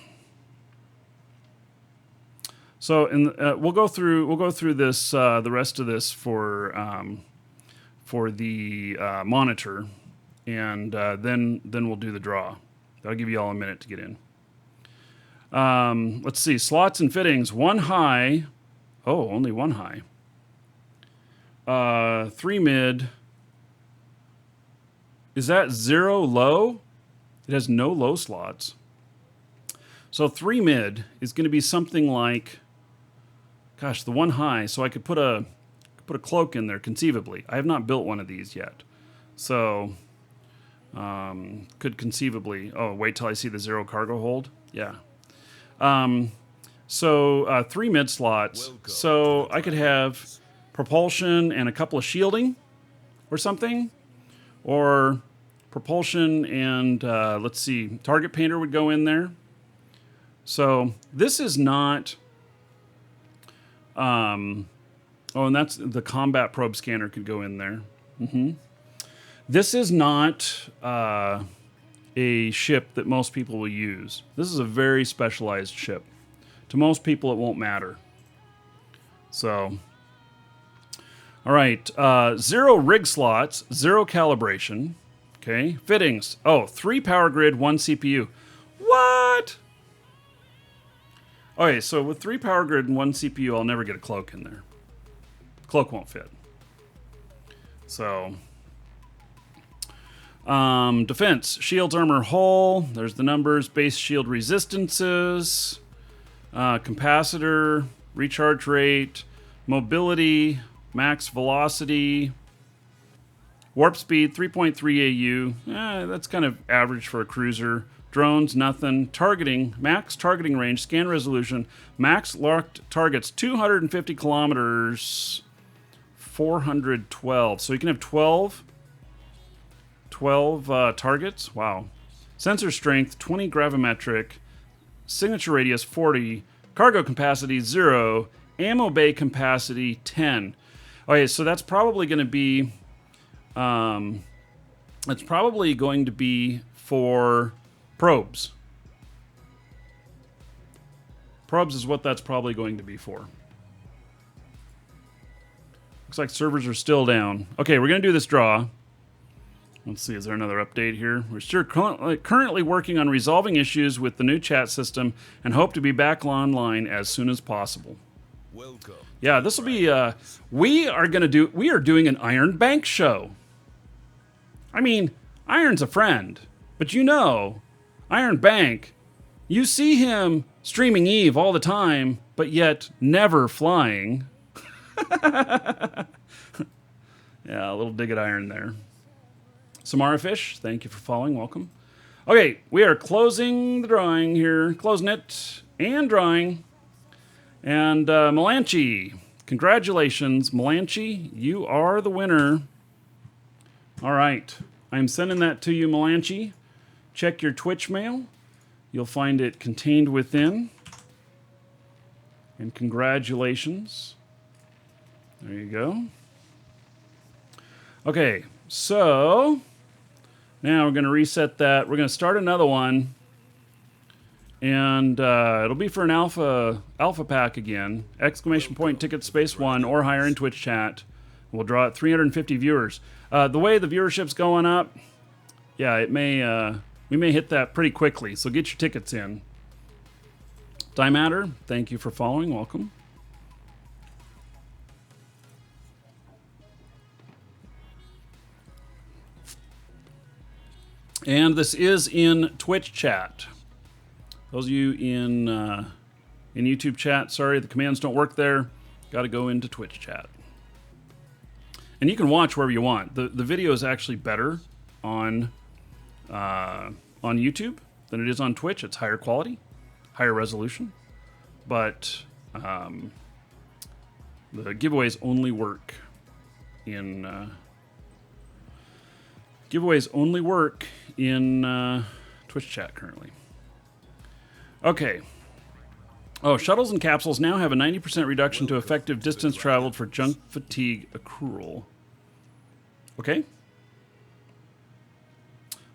So we'll go through this the rest of this for the monitor, and then we'll do the draw. I'll give you all a minute to get in. Let's see, slots and fittings. 1 high. Oh, only 1 high. 3 mid. Is that 0 low? It has no low slots. So 3 mid is going to be something like, gosh, the 1 high. So I could put a cloak in there conceivably. I have not built one of these yet. So could conceivably, wait till I see the 0 cargo hold. Yeah. So 3 mid slots. Welcome So I could have propulsion and a couple of shielding or something. Or propulsion and, let's see, target painter would go in there. So this is not. Oh, and that's the combat probe scanner could go in there. This is not a ship that most people will use. This is a very specialized ship. To most people, it won't matter. So, all right. 0 rig slots, 0 calibration. Okay. Fittings. Oh, 3 power grid, 1 CPU. What? Okay, so with 3 power grid and 1 CPU, I'll never get a cloak in there. Cloak won't fit. So, defense, shields, armor, hull. There's the numbers. Base shield resistances. Capacitor, recharge rate, mobility, max velocity, warp speed, 3.3 AU. That's kind of average for a cruiser. Drones, nothing. Targeting, max targeting range, scan resolution, max locked targets, 250 kilometers, 412. So you can have 12 targets. Wow. Sensor strength, 20 gravimetric. Signature radius, 40. Cargo capacity, 0. Ammo bay capacity, 10. Okay, so that's probably going to be... that's probably going to be for probes. Probes is what that's probably going to be for. Looks like servers are still down. Okay, we're going to do this draw. Let's see, is there another update here? We're still currently working on resolving issues with the new chat system and hope to be back online as soon as possible. Welcome. Yeah, this will be, we are doing an Iron Bank show. I mean, Iron's a friend, but you know, Iron Bank, you see him streaming Eve all the time, but yet never flying. Yeah, a little dig at Iron there. Samara Fish, thank you for following. Welcome. Okay, we are closing the drawing here. Closing it and drawing. And Melanchi, congratulations. Melanchi, you are the winner. All right, I'm sending that to you, Melanchi. Check your Twitch mail. You'll find it contained within. And congratulations. There you go. Okay, so... now we're going to reset that. We're going to start another one. And it'll be for an alpha pack again. Exclamation point ticket space 1 or higher in Twitch chat. We'll draw at 350 viewers. The way the viewership's going up, yeah, it may we may hit that pretty quickly. So get your tickets in. Dimatter, thank you for following. Welcome. And this is in Twitch chat. Those of you in YouTube chat, sorry, the commands don't work there. Got to go into Twitch chat. And you can watch wherever you want. The video is actually better on YouTube than it is on Twitch. It's higher quality, higher resolution. But the giveaways only work in... giveaways only work in Twitch chat currently. Okay. Oh, shuttles and capsules now have a 90% reduction to effective distance traveled for junk fatigue accrual. Okay.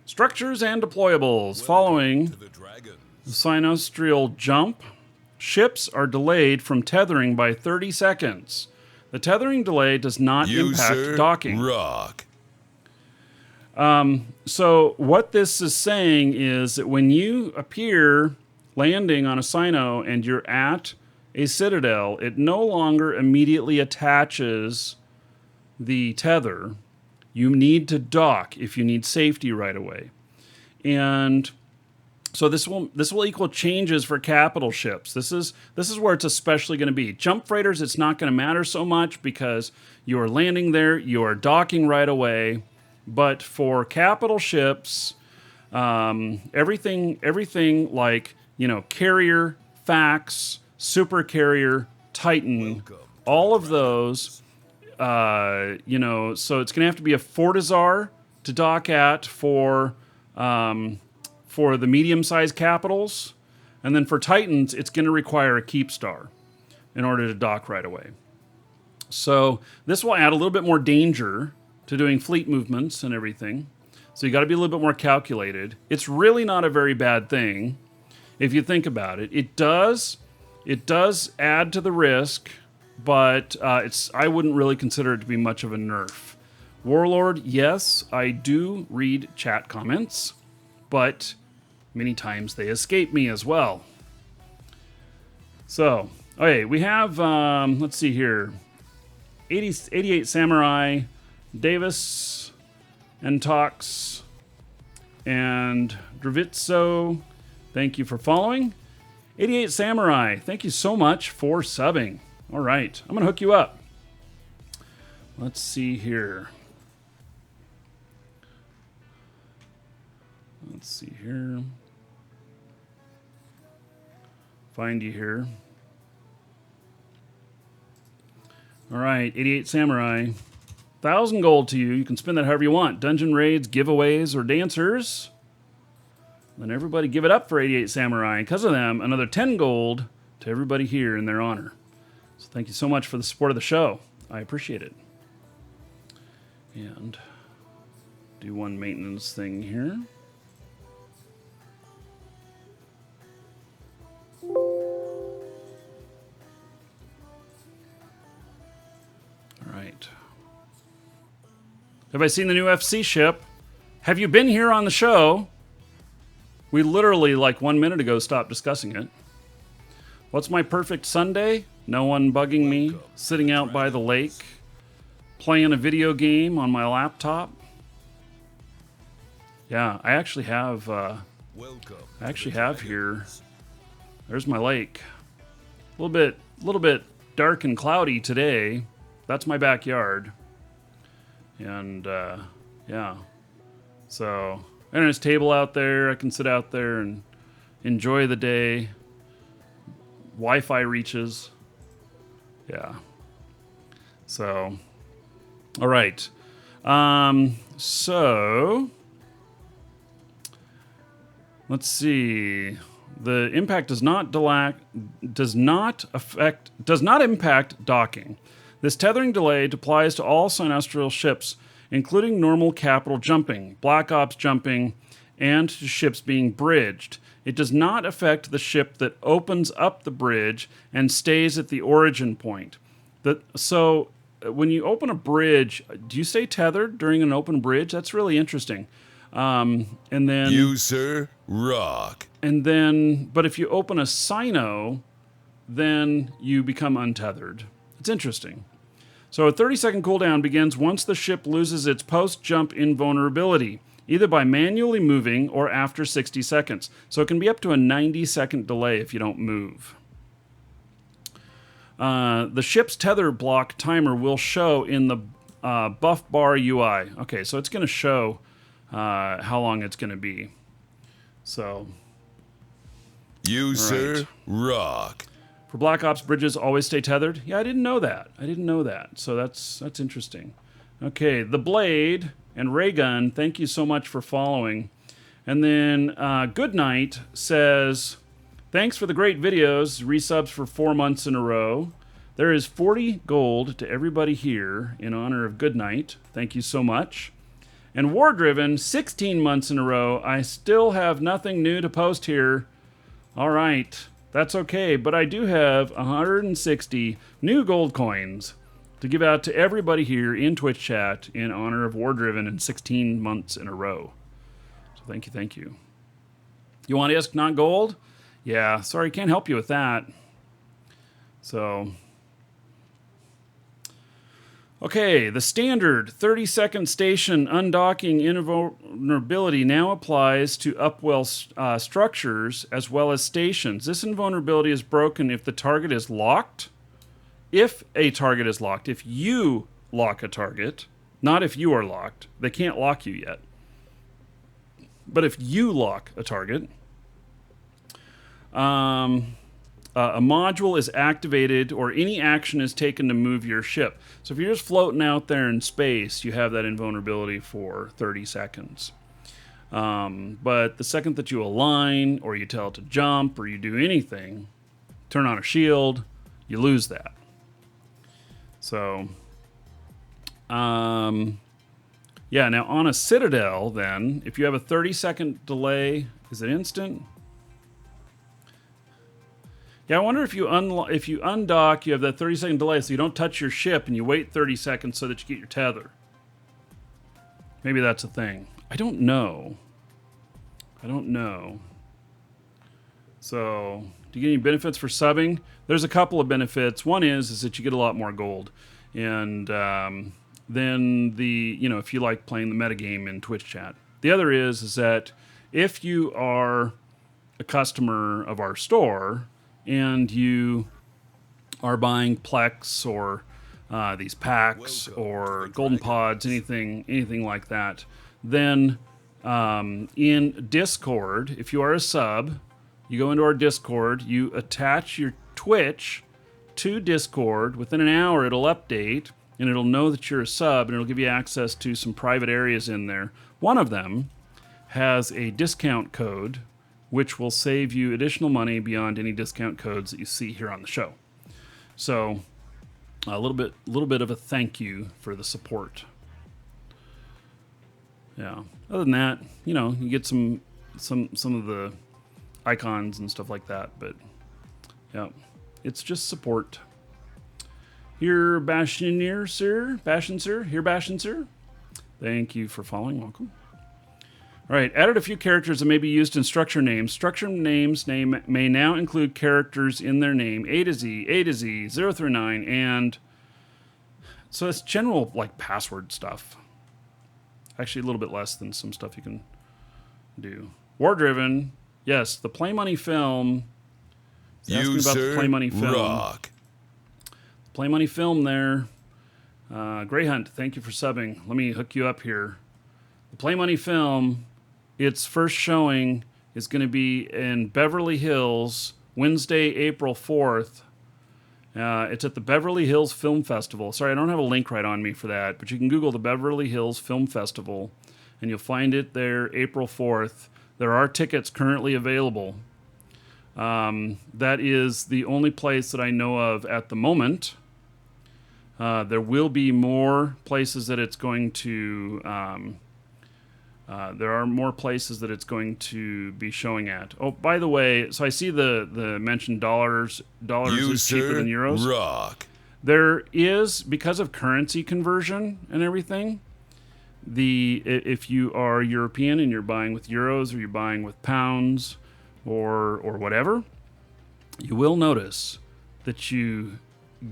Structures and deployables. Following the Sinostrial jump, ships are delayed from tethering by 30 seconds. The tethering delay does not impact docking. Rock. So what this is saying is that when you appear landing on a Sino and you're at a Citadel, it no longer immediately attaches the tether. You need to dock if you need safety right away. And so this will equal changes for capital ships. This is where it's especially going to be. Jump freighters, it's not going to matter so much because you are landing there, you are docking right away. But for capital ships, everything like, you know, carrier, fax, super carrier, Titan, all of those, you know, so it's going to have to be a Fortizar to dock at for the medium-sized capitals. And then for Titans, it's going to require a keep star in order to dock right away. So this will add a little bit more danger to doing fleet movements and everything. So you got to be a little bit more calculated. It's really not a very bad thing if you think about it. It does add to the risk, but I wouldn't really consider it to be much of a nerf. Warlord, yes, I do read chat comments, but many times they escape me as well. So, okay, we have, let's see here, 88 Samurai, Davis, and Tox, and Dravitso, thank you for following. 88 Samurai, thank you so much for subbing. All right, I'm going to hook you up. Let's see here. Let's see here. Find you here. All right, 88 Samurai. 1,000 gold to you. You can spend that however you want. Dungeon raids, giveaways, or dancers. Then everybody give it up for 88 Samurai. Because of them, another 10 gold to everybody here in their honor. So thank you so much for the support of the show. I appreciate it. And do one maintenance thing here. Right. Have I seen the new FC ship? Have you been here on the show? We literally, like 1 minute ago, stopped discussing it. What's my perfect Sunday? No one bugging me, sitting out by the lake, playing a video game on my laptop. Yeah, I actually have here. There's my lake. A little bit dark and cloudy today. That's my backyard. And, yeah. So, and there's a table out there. I can sit out there and enjoy the day. Wi-Fi reaches. Yeah. So, all right. So, let's see. The impact does not impact docking. This tethering delay applies to all Sinestral ships, including normal capital jumping, Black Ops jumping, and to ships being bridged. It does not affect the ship that opens up the bridge and stays at the origin point. So when you open a bridge, do you stay tethered during an open bridge? That's really interesting. And then You, sir, rock. And then, but if you open a Sino, then you become untethered. It's interesting. So a 30-second cooldown begins once the ship loses its post-jump invulnerability, either by manually moving or after 60 seconds. So it can be up to a 90-second delay if you don't move. The ship's tether block timer will show in the buff bar UI. Okay, so it's going to show how long it's going to be. So, You, right. sir, rock. For Black Ops, bridges always stay tethered? Yeah, I didn't know that. So that's interesting. Okay, The Blade and Raygun, thank you so much for following. And then Goodnight says, thanks for the great videos, resubs for 4 months in a row. There is 40 gold to everybody here in honor of Goodnight. Thank you so much. And War Driven, 16 months in a row. I still have nothing new to post here. All right. That's okay, but I do have 160 new gold coins to give out to everybody here in Twitch chat in honor of War Driven in 16 months in a row. So thank you, thank you. You want ISK, not gold? Yeah, sorry, can't help you with that. So, okay, the standard 30-second station undocking invulnerability now applies to upwell structures as well as stations. This invulnerability is broken if the target is locked. If a target is locked, if you lock a target, not if you are locked. They can't lock you yet. But if you lock a target, a module is activated or any action is taken to move your ship. So if you're just floating out there in space, you have that invulnerability for 30 seconds. But the second that you align, or you tell it to jump, or you do anything, turn on a shield, you lose that. So, yeah, now on a Citadel, then, if you have a 30-second delay, is it instant? Yeah, I wonder if you undock, you have that 30-second delay, so you don't touch your ship, and you wait 30 seconds so that you get your tether. Maybe that's a thing. I don't know. So, do you get any benefits for subbing? There's a couple of benefits. One is that you get a lot more gold. And then if you like playing the metagame in Twitch chat. The other is that if you are a customer of our store and you are buying Plex or these packs or golden pods, anything like that, then in Discord, if you are a sub, you go into our Discord, you attach your Twitch to Discord. Within an hour, it'll update, and it'll know that you're a sub, and it'll give you access to some private areas in there. One of them has a discount code, which will save you additional money beyond any discount codes that you see here on the show. So, a little bit of a thank you for the support. Yeah. Other than that, you get some of the icons and stuff like that, but yeah, it's just support. Here, Bastion sir. Thank you for following. Welcome. All right, added a few characters that may be used in structure names. Structure names may now include characters in their name, A to Z, 0 through 9, and so it's general password stuff. Actually, a little bit less than some stuff you can do. War Driven, yes, the Play Money film. You, sir, the Play Money film. Rock. Play Money film there. Grey Hunt, thank you for subbing. Let me hook you up here. The Play Money film, its first showing is going to be in Beverly Hills, Wednesday, April 4th. It's at the Beverly Hills Film Festival. Sorry, I don't have a link right on me for that, but you can Google the Beverly Hills Film Festival, and you'll find it there April 4th. There are tickets currently available. That is the only place that I know of at the moment. There will be more places that it's going to... there are more places that it's going to be showing at. Oh, by the way, so I see the mentioned dollars is cheaper than euros. Rock. There is, because of currency conversion and everything, if you are European and you're buying with euros or you're buying with pounds or whatever, you will notice that you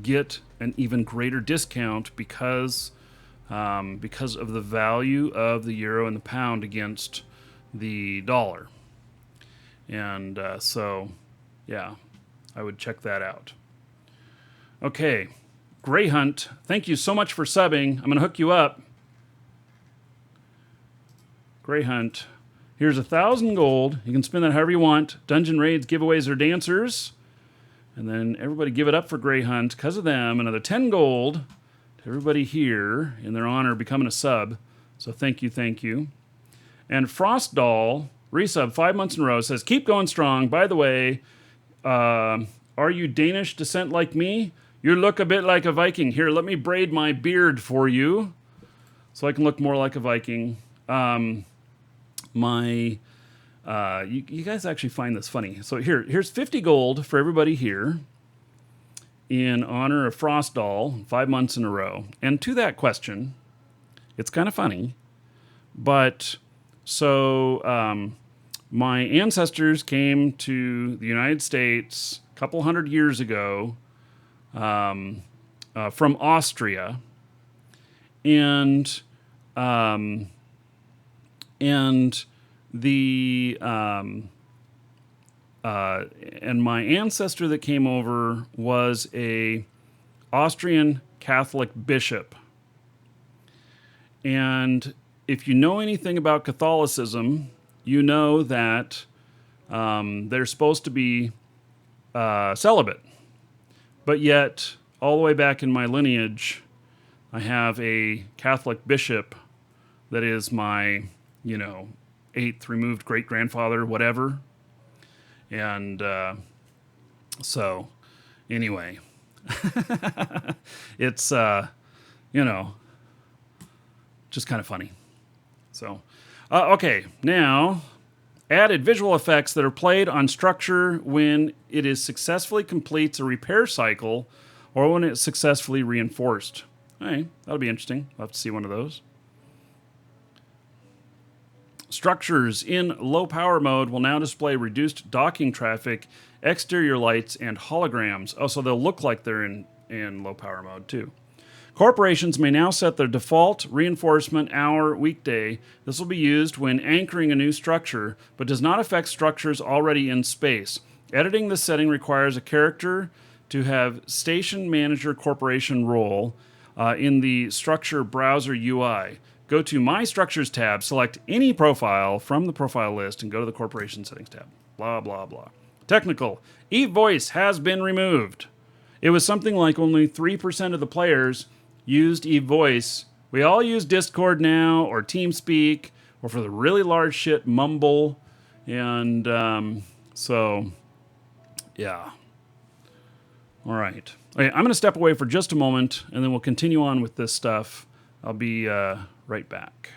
get an even greater discount because of the value of the euro and the pound against the dollar. And so, yeah, I would check that out. Okay, Grey Hunt, thank you so much for subbing. I'm going to hook you up. Grey Hunt, here's 1,000 gold. You can spend that however you want. Dungeon raids, giveaways, or dancers. And then everybody give it up for Grey Hunt. Because of them, another 10 gold. Everybody here, in their honor, becoming a sub. So thank you. And Frost Doll, resub 5 months in a row, says, keep going strong. By the way, are you Danish descent like me? You look a bit like a Viking. Here, let me braid my beard for you so I can look more like a Viking. You guys actually find this funny. So here's 50 gold for everybody here, in honor of Frost Doll, 5 months in a row. And to that question, it's kind of funny, but so my ancestors came to the United States a couple hundred years ago from Austria, and my ancestor that came over was a Austrian Catholic bishop. And if you know anything about Catholicism, you know that they're supposed to be celibate. But yet, all the way back in my lineage, I have a Catholic bishop that is my, eighth removed great grandfather, whatever. And so, anyway, it's just kind of funny. So, okay, now added visual effects that are played on structure when it is successfully completes a repair cycle or when it's successfully reinforced. Hey, that'll be interesting. I'll have to see one of those. Structures in low power mode will now display reduced docking traffic, exterior lights, and holograms. Oh, so they'll look like they're in low power mode too. Corporations may now set their default reinforcement hour weekday. This will be used when anchoring a new structure, but does not affect structures already in space. Editing this setting requires a character to have Station Manager Corporation role in the Structure Browser UI. Go to My Structures tab, select any profile from the profile list, and go to the Corporation Settings tab. Blah, blah, blah. Technical. eVoice has been removed. It was something like only 3% of the players used eVoice. We all use Discord now, or TeamSpeak, or for the really large shit, Mumble. And so, yeah. All right. Okay, I'm going to step away for just a moment, and then we'll continue on with this stuff. I'll be right back.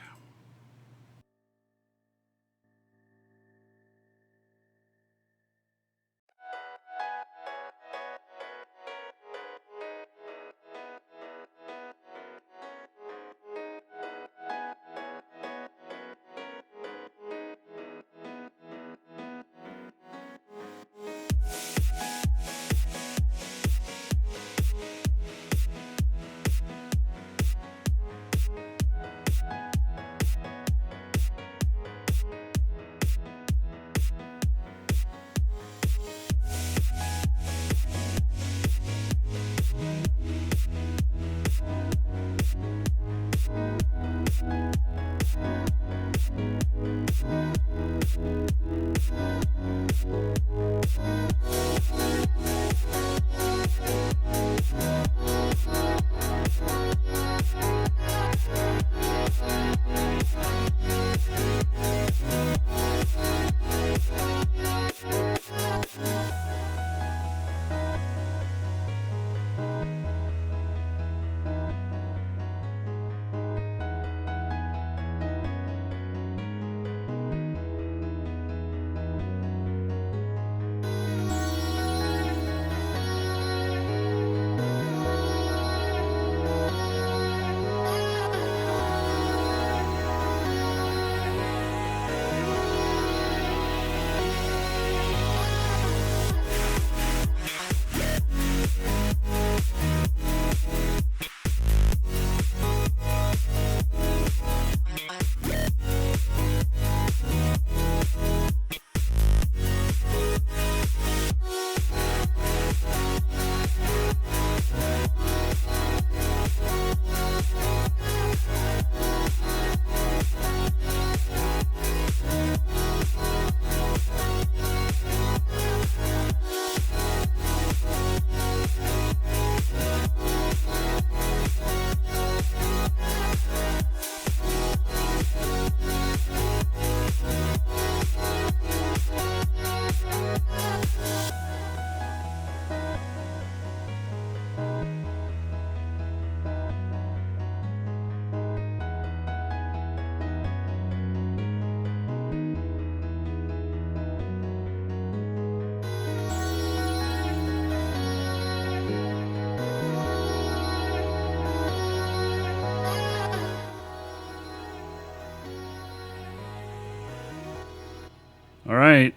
All right.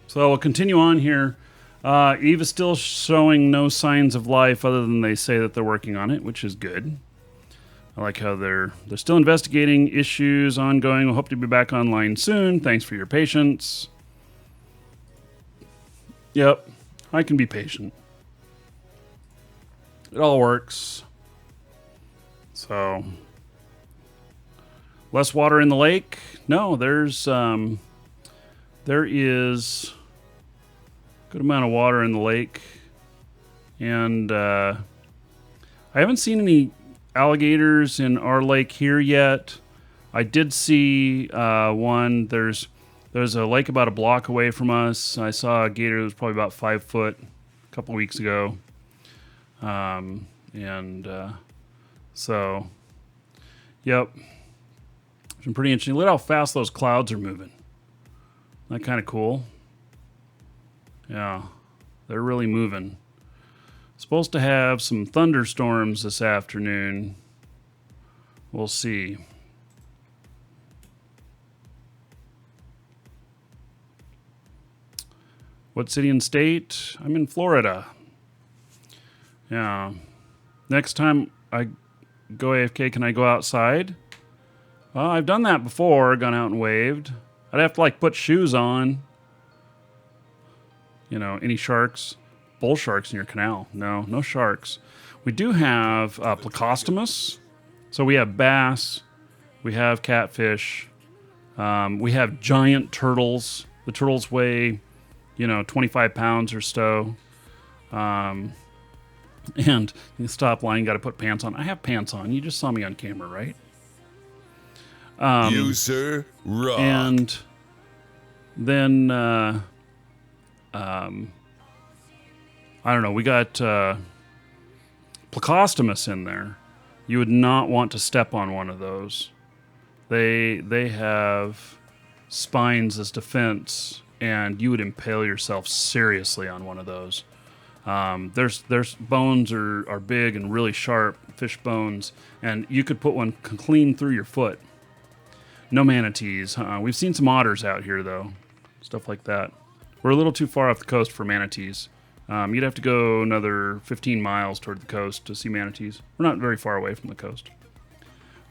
So we'll continue on here. Eve is still showing no signs of life other than they say that they're working on it, which is good. I like how they're still investigating issues ongoing. We'll hope to be back online soon. Thanks for your patience. Yep, I can be patient. It all works. So, less water in the lake? No, there is a good amount of water in the lake. And I haven't seen any alligators in our lake here yet. I did see one. There's a lake about a block away from us. I saw a gator that was probably about 5 foot a couple weeks ago. So, yep. It's been pretty interesting. Look how fast those clouds are moving. Isn't that kind of cool? Yeah, they're really moving. Supposed to have some thunderstorms this afternoon. We'll see. What city and state? I'm in Florida. Yeah. Next time I go AFK, can I go outside? Well, I've done that before, gone out and waved. I'd have to like put shoes on. You know, any sharks? Bull sharks in your canal? No, no sharks. We do have Plecostomus. So we have bass. We have catfish. We have giant turtles. The turtles weigh, 25 pounds or so. And you stop lying, got to put pants on. I have pants on. You just saw me on camera, right? You, sir, rock. And then, I don't know, we got Plecostomus in there. You would not want to step on one of those. They have spines as defense, and you would impale yourself seriously on one of those. Their bones are big and really sharp, fish bones, and you could put one clean through your foot. No manatees. We've seen some otters out here, though. Stuff like that. We're a little too far off the coast for manatees. You'd have to go another 15 miles toward the coast to see manatees. We're not very far away from the coast.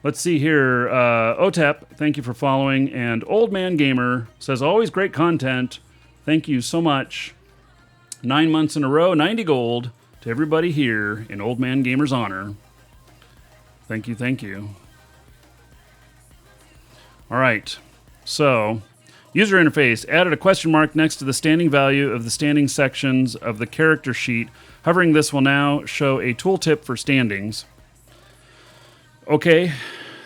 Let's see here. OTEP, thank you for following. And Old Man Gamer says, always great content. Thank you so much. 9 months in a row, 90 gold to everybody here in Old Man Gamer's honor. Thank you, thank you. All right, so user interface added a question mark next to the standing value of the standing sections of the character sheet. Hovering this will now show a tooltip for standings. Okay,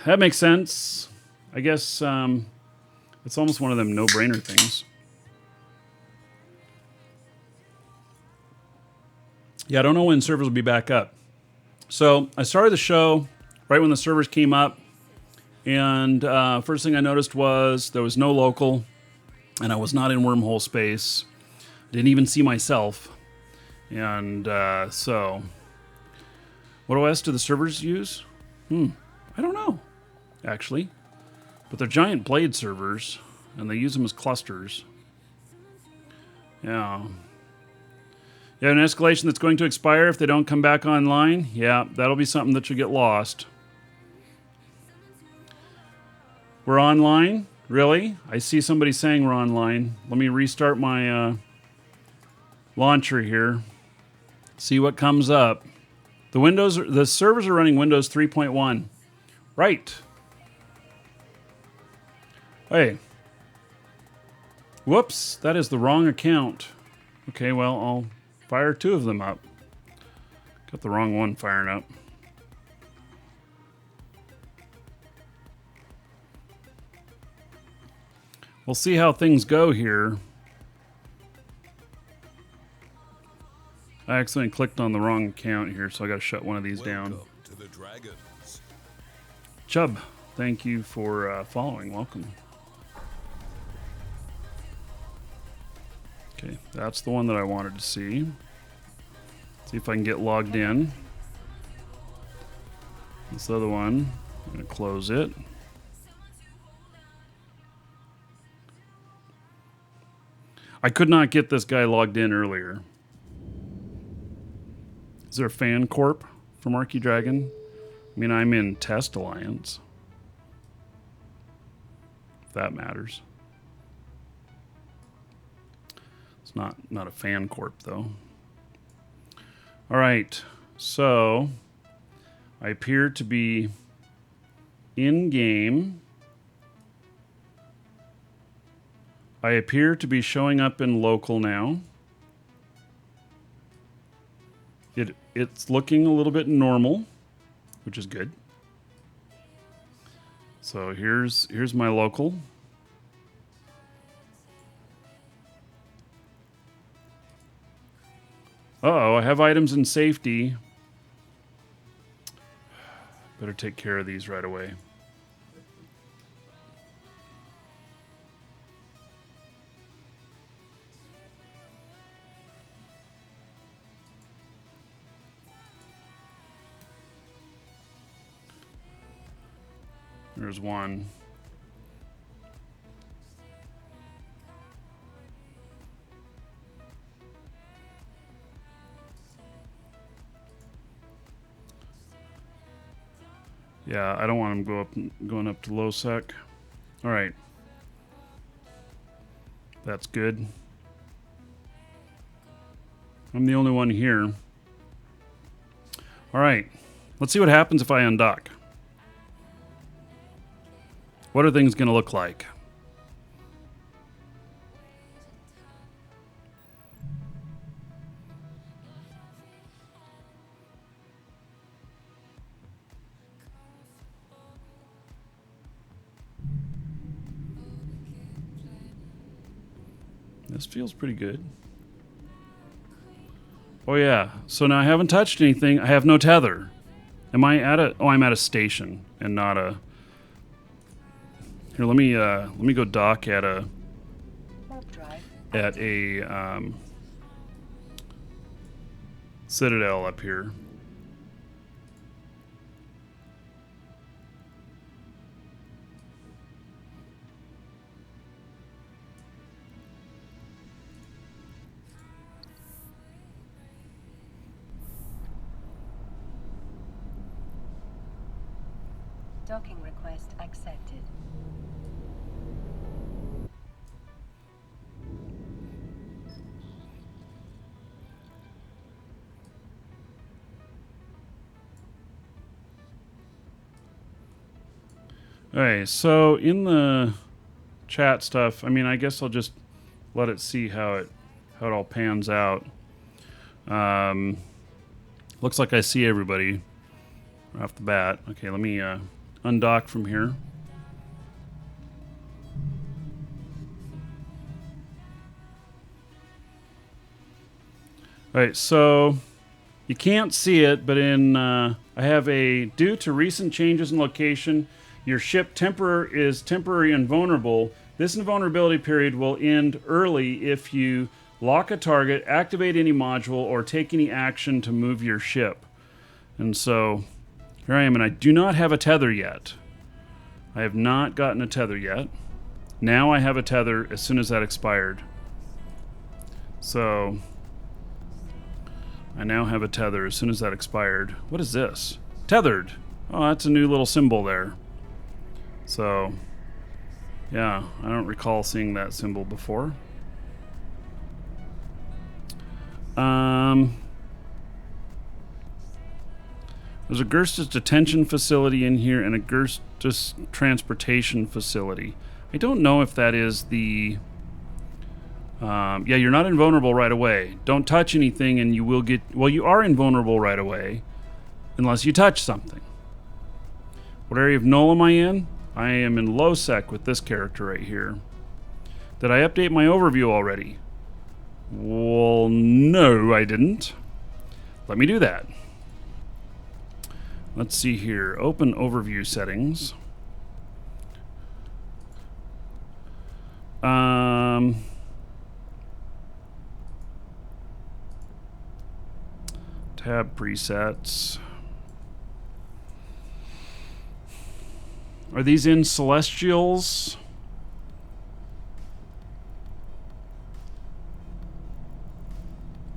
that makes sense. I guess it's almost one of them no-brainer things. Yeah, I don't know when servers will be back up. So I started the show right when the servers came up. And first thing I noticed was there was no local, and I was not in wormhole space. Didn't even see myself. And so, what OS do the servers use? I don't know, actually. But they're giant blade servers, and they use them as clusters. Yeah. You have an escalation that's going to expire if they don't come back online? Yeah, that'll be something that you'll get lost. We're online? Really? I see somebody saying we're online. Let me restart my launcher here. See what comes up. The servers are running Windows 3.1. Right. Hey. Whoops, that is the wrong account. Okay, well, I'll fire 2 of them up. Got the wrong one firing up. We'll see how things go here. I accidentally clicked on the wrong account here, so I got to shut one of these down. To the dragons. Chubb, thank you for following. Welcome. Okay, that's the one that I wanted to see. See if I can get logged in. This other one, I'm going to close it. I could not get this guy logged in earlier. Is there a fan corp for Markee Dragon? I mean, I'm in Test Alliance. If that matters. It's not a fan corp, though. All right. So, I appear to be in-game. I appear to be showing up in local now. It's looking a little bit normal, which is good. So here's my local. Uh-oh, I have items in safety. Better take care of these right away. There's one. Yeah, I don't want him going up to low sec. All right. That's good. I'm the only one here. All right. Let's see what happens if I undock. What are things going to look like? This feels pretty good. Oh yeah, so now I haven't touched anything. I have no tether. Am I at a... Oh, I'm at a station and not a... Here, let me go dock at a... Citadel up here. Docking request accepted. Okay, so in the chat stuff, I mean, I guess I'll just let it see how it all pans out. Looks like I see everybody right off the bat. Okay, let me undock from here. All right, so you can't see it, but in I have a due to recent changes in location, your ship is temporary invulnerable. This invulnerability period will end early if you lock a target, activate any module, or take any action to move your ship. And so here I am, and I do not have a tether yet. I have not gotten a tether yet. Now I have a tether as soon as that expired. So I now have a tether as soon as that expired. What is this? Tethered. Oh, that's a new little symbol there. So, yeah, I don't recall seeing that symbol before. There's a Gerstus detention facility in here and a Gerstus transportation facility. I don't know if that is the... yeah, you're not invulnerable right away. Don't touch anything and you will get... Well, you are invulnerable right away unless you touch something. What area of null am I in? I am in low sec with this character right here. Did I update my overview already? Well, no, I didn't. Let me do that. Let's see here. Open overview settings. Tab presets. Are these in Celestials?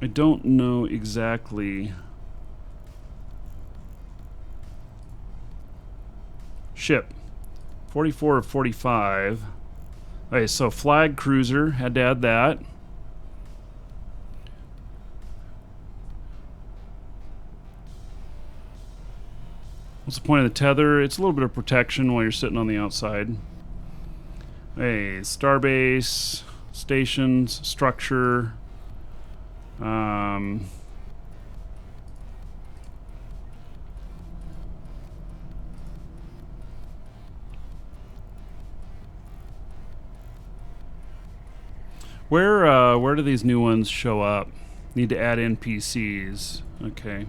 I don't know exactly. Ship. 44 of 45. Okay, so flag cruiser. Had to add that. What's the point of the tether? It's a little bit of protection while you're sitting on the outside. Hey, starbase, stations, structure. Where do these new ones show up? Need to add NPCs. Okay.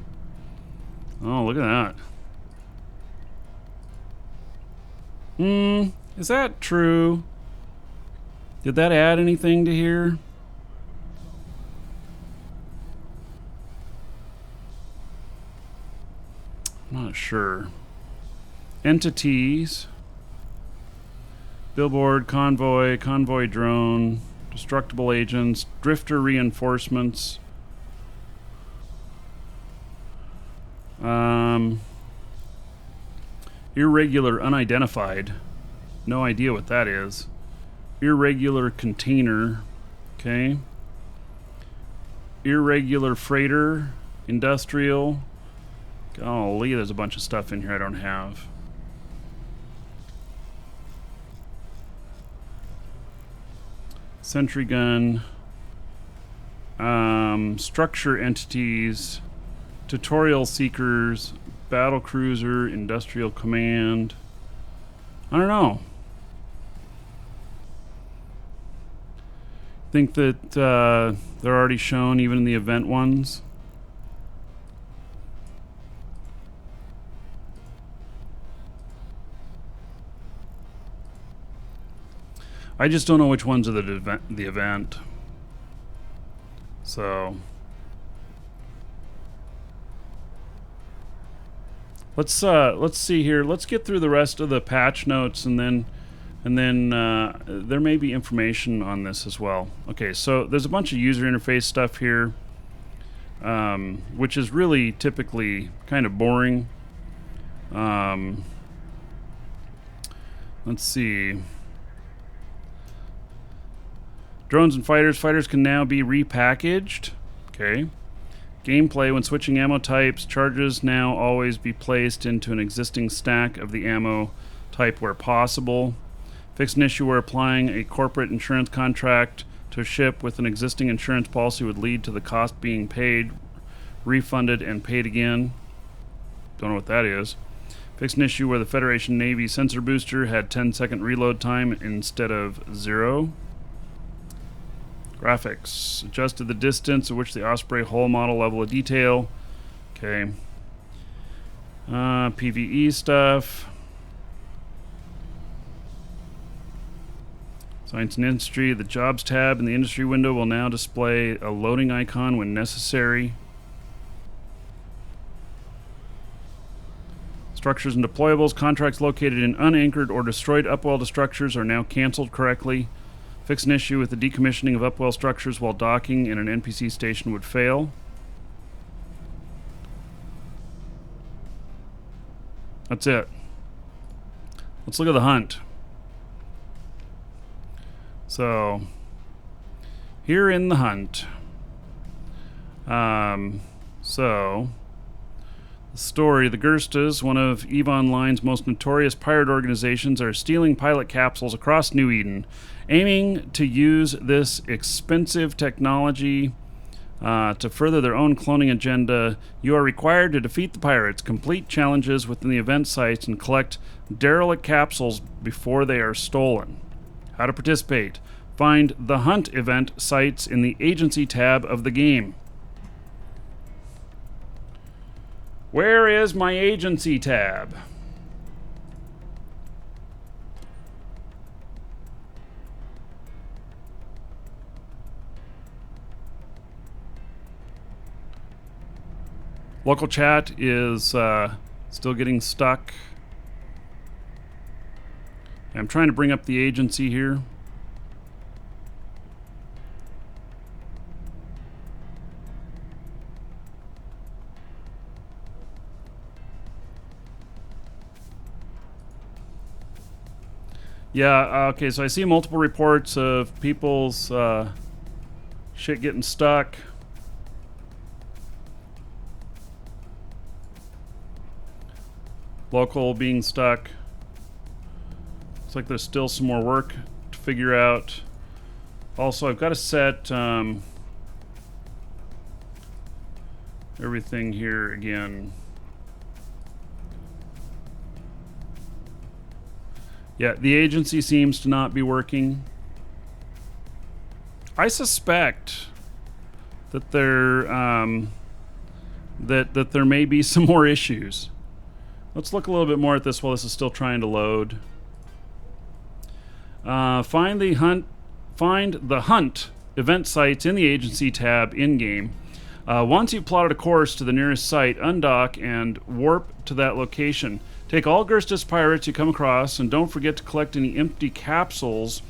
Oh, look at that. Is that true? Did that add anything to here? I'm not sure. Entities. Billboard, convoy, convoy drone, destructible agents, drifter reinforcements. Irregular unidentified. No idea what that is. Irregular container. Okay. Irregular freighter. Industrial. Golly, there's a bunch of stuff in here I don't have. Sentry gun. Structure entities. Tutorial seekers. Battle cruiser. Industrial command. I don't know. Think that they're already shown even in the event ones. I just don't know which ones are the event. So let's see here. Let's get through the rest of the patch notes, and then there may be information on this as well. Okay, so there's a bunch of user interface stuff here, which is really typically kind of boring. Let's see. Drones and fighters. Fighters can now be repackaged. Okay. Gameplay. When switching ammo types, charges now always be placed into an existing stack of the ammo type where possible. Fixed an issue where applying a corporate insurance contract to a ship with an existing insurance policy would lead to the cost being paid, refunded, and paid again. Don't know what that is. Fixed an issue where the Federation Navy sensor booster had 10-second reload time instead of 0. Graphics. Adjusted the distance at which the Osprey hull model level of detail. Okay. PvE stuff. Science and Industry. The Jobs tab in the Industry window will now display a loading icon when necessary. Structures and deployables. Contracts located in unanchored or destroyed upwell structures are now canceled correctly. Fix an issue with the decommissioning of upwell structures while docking in an NPC station would fail. That's it. Let's look at the hunt. So, here in the hunt. The story, the Gerstas, one of EVE Online's most notorious pirate organizations, are stealing pilot capsules across New Eden, aiming to use this expensive technology to further their own cloning agenda. You are required to defeat the pirates, complete challenges within the event sites, and collect derelict capsules before they are stolen. How to participate. Find the Hunt event sites in the Agency tab of the game. Where is my Agency tab? Local chat is still getting stuck. I'm trying to bring up the Agency here. Yeah, okay, so I see multiple reports of people's shit getting stuck. Local being stuck. Looks like there's still some more work to figure out. Also, I've got to set everything here again. Yeah, the Agency seems to not be working. I suspect that that there may be some more issues. Let's look a little bit more at this while this is still trying to load. Find the hunt event sites in the agency tab in-game. Once you've plotted a course to the nearest site, undock and warp to that location. Take all Gerstis pirates you come across, and don't forget to collect any empty capsules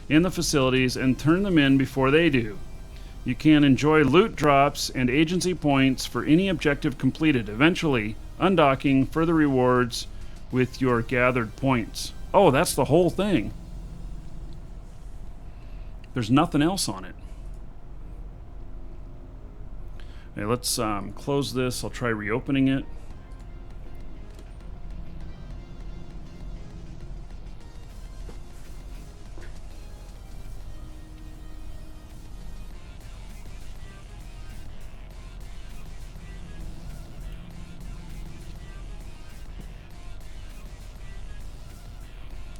in the facilities and turn them in before they do. You can enjoy loot drops and agency points for any objective completed. Eventually, undocking further rewards with your gathered points. Oh, that's the whole thing. There's nothing else on it. Okay, let's close this. I'll try reopening it.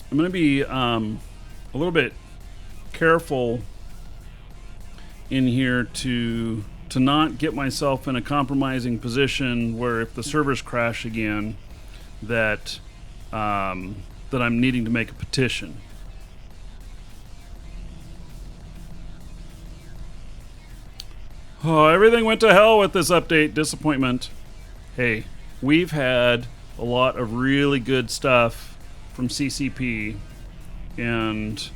I'm going to be a little bit careful in here to not get myself in a compromising position where if the servers crash again, that I'm needing to make a petition. Oh, everything went to hell with this update. Disappointment. Hey, we've had a lot of really good stuff from CCP, and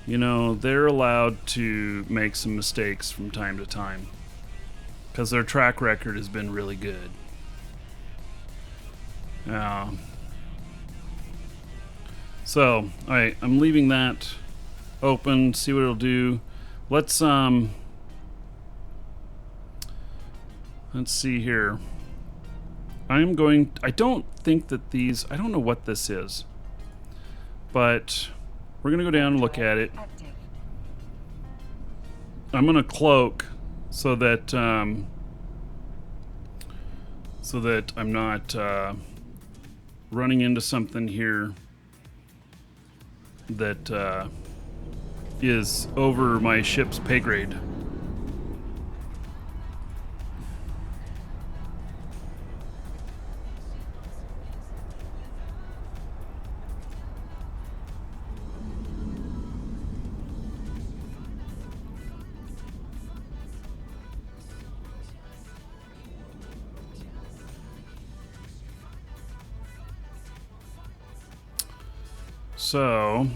you know, they're allowed to make some mistakes from time to time because their track record has been really good. So, alright, I'm leaving that open, see what it'll do. Let's see here. I don't think that these, I don't know what this is, but we're going to go down and look at it. I'm going to cloak so that I'm not running into something here that is over my ship's pay grade. So,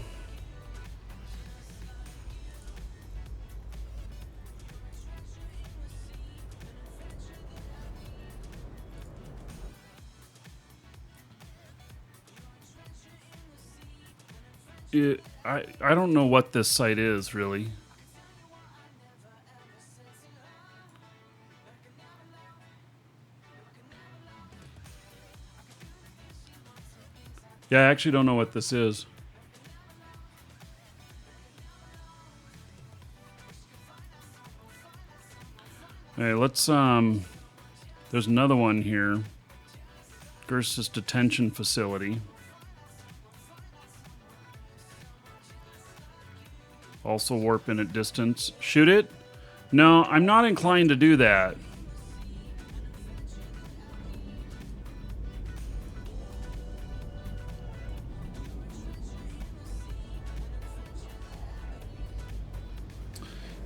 I don't know what this site is really. Yeah, I actually don't know what this is. Okay, let's there's another one here. Gerstis detention facility. Also warp in at distance. Shoot it? No, I'm not inclined to do that.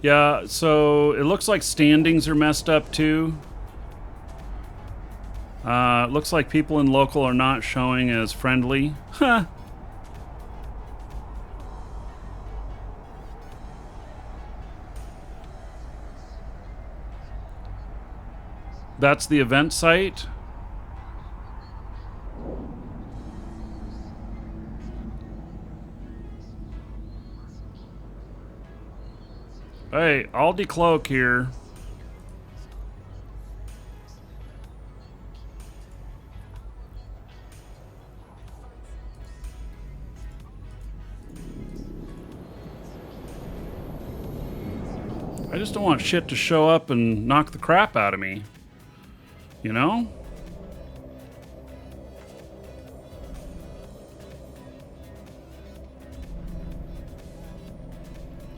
Yeah, so it looks like standings are messed up too. It looks like people in local are not showing as friendly. Huh. That's the event site. Hey, I'll decloak here. I just don't want shit to show up and knock the crap out of me. You know?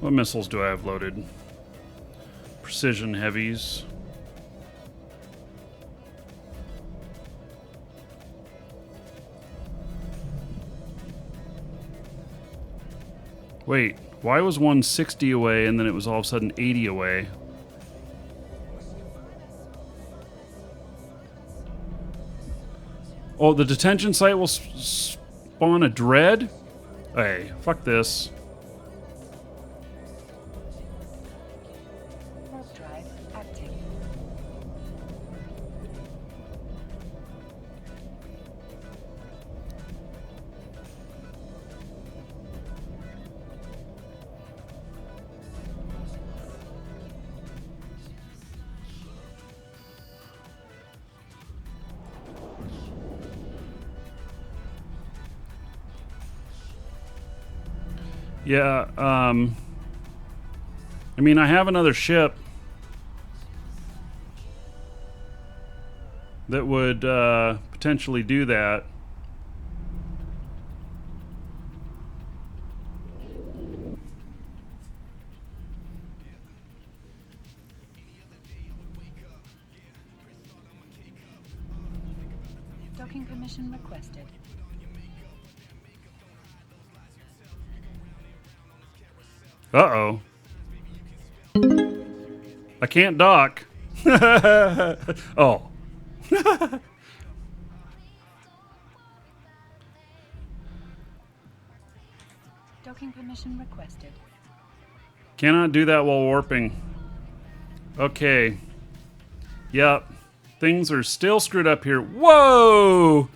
What missiles do I have loaded? precision heavies. Wait, why was one 60 away and then it was all of a sudden 80 away? Oh, the detention site will spawn a dread? Hey, fuck this. Warp drive active. Yeah, I mean, I have another ship that would potentially do that. Docking permission requested. Uh-oh. I can't dock. Oh. Docking permission requested. Cannot do that while warping. Okay. Yep. Things are still screwed up here. Whoa!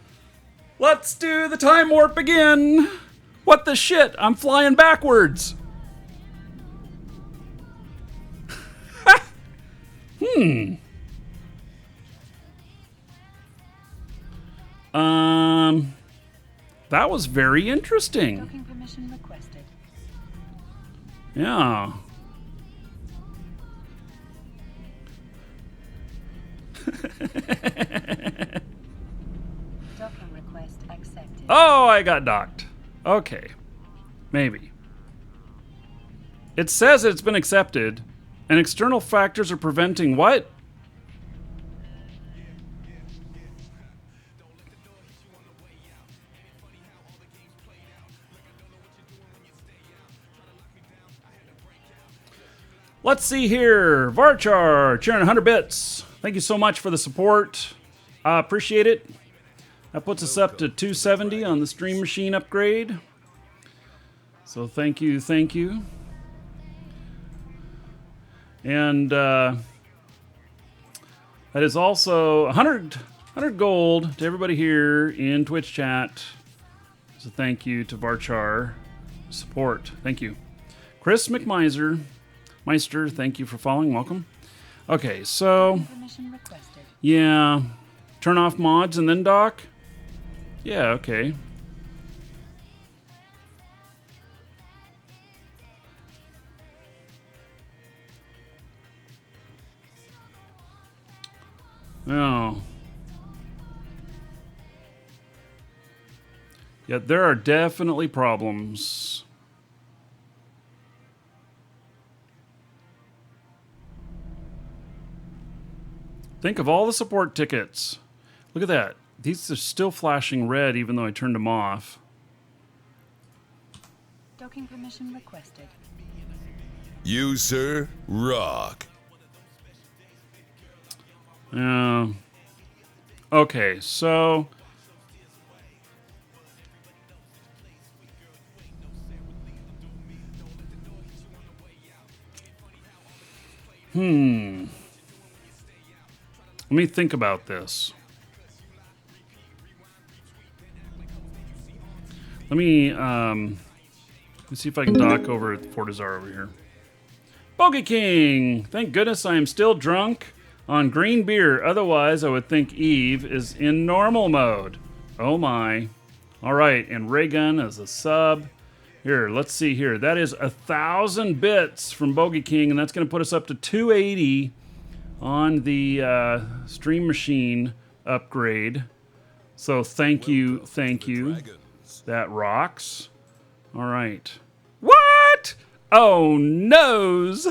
Let's do the time warp again! What the shit? I'm flying backwards! That was very interesting. Docking permission requested. Yeah. Docking request accepted. Oh, I got docked. Okay. Maybe. It says it's been accepted, and external factors are preventing what? Let's see here. Varchar, cheering 100 bits. Thank you so much for the support. I appreciate it. That puts us up to 270 on the stream machine upgrade. So thank you, thank you. And that is also 100 gold to everybody here in Twitch chat. So thank you to Varchar. Support. Thank you. Chris McMeister, thank you for following. Welcome. Okay, so Permission requested. yeah, turn off mods and then dock. Yeah, okay. Oh. Yeah, there are definitely problems. Think of all the support tickets. Look at that. These are still flashing red even though I turned them off. Docking permission requested. You, sir, rock. Okay, so let me think about this. Let's see if I can dock over at Fortizar over here. Bogey King! Thank goodness I am still drunk on green beer. Otherwise, I would think Eve is in normal mode. Oh my. Alright, and Raygun as a sub. Here, let's see here. That is 1,000 bits from Bogey King, and that's going to put us up to 280 on the stream machine upgrade. So thank you, thank you. That rocks. All right. What? Oh, noes.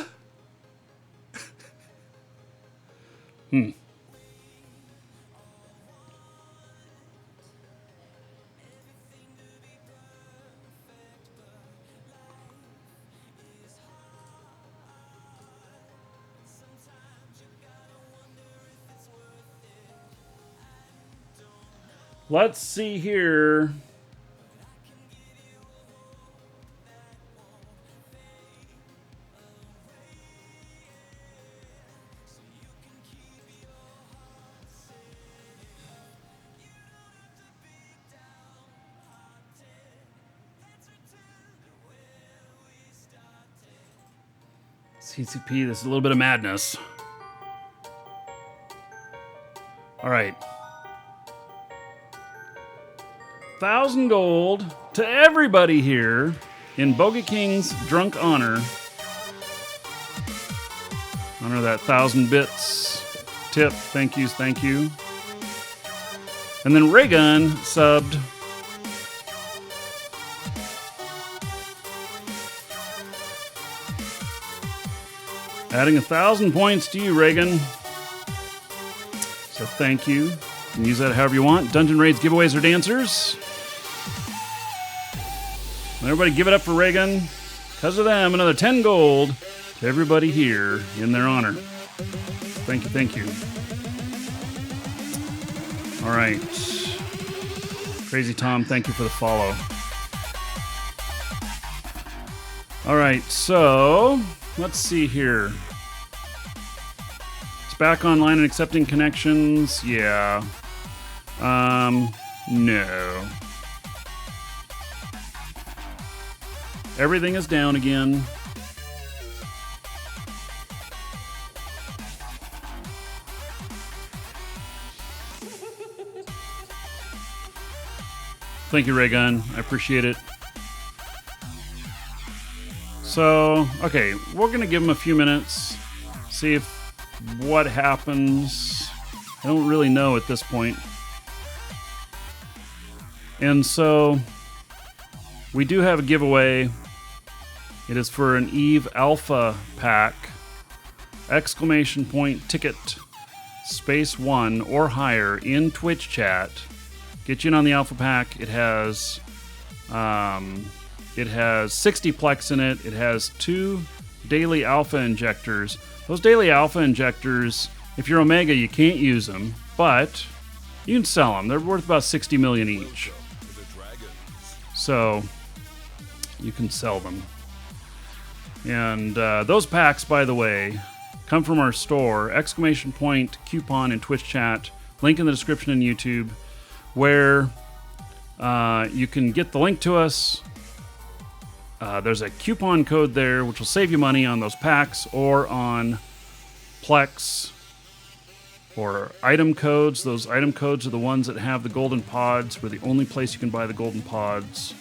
Let's see here. CCP, this is a little bit of madness. All right. 1,000 gold to everybody here in Bogey King's drunk honor. Honor that 1,000 bits tip. Thank you. And then Raygun subbed. Adding 1,000 points to you, Reagan. So thank you. You can use that however you want. Dungeon raids, giveaways, or dancers. And everybody give it up for Reagan. Because of them, another 10 gold to everybody here in their honor. Thank you. All right. Crazy Tom, thank you for the follow. All right, so let's see here. It's back online and accepting connections. Yeah. No. Everything is down again. Thank you, Raygun. I appreciate it. So, okay, we're going to give him a few minutes, see if what happens. I don't really know at this point. And so, we do have a giveaway. It is for an EVE Alpha pack. ! Ticket space 1 or higher in Twitch chat. Get you in on the Alpha pack. It has 60 plex in it. It has 2 daily Alpha injectors. Those daily Alpha injectors, if you're Omega, you can't use them, but you can sell them. They're worth about 60 million each. So you can sell them. And those packs, by the way, come from our store, ! Coupon in Twitch chat, link in the description in YouTube, where you can get the link to us. There's a coupon code there which will save you money on those packs or on Plex or item codes. Those item codes are the ones that have the golden pods. We're the only place you can buy the golden pods.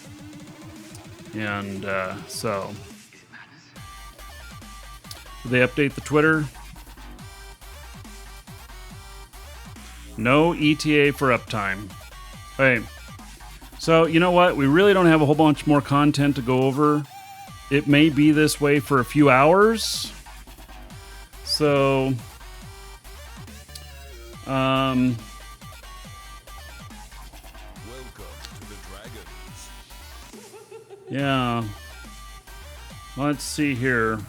And so... Did they update the Twitter? No ETA for uptime. Hey, so you know what? We really don't have a whole bunch more content to go over. It may be this way for a few hours. So, Welcome to the Dragons. Yeah. Let's see here.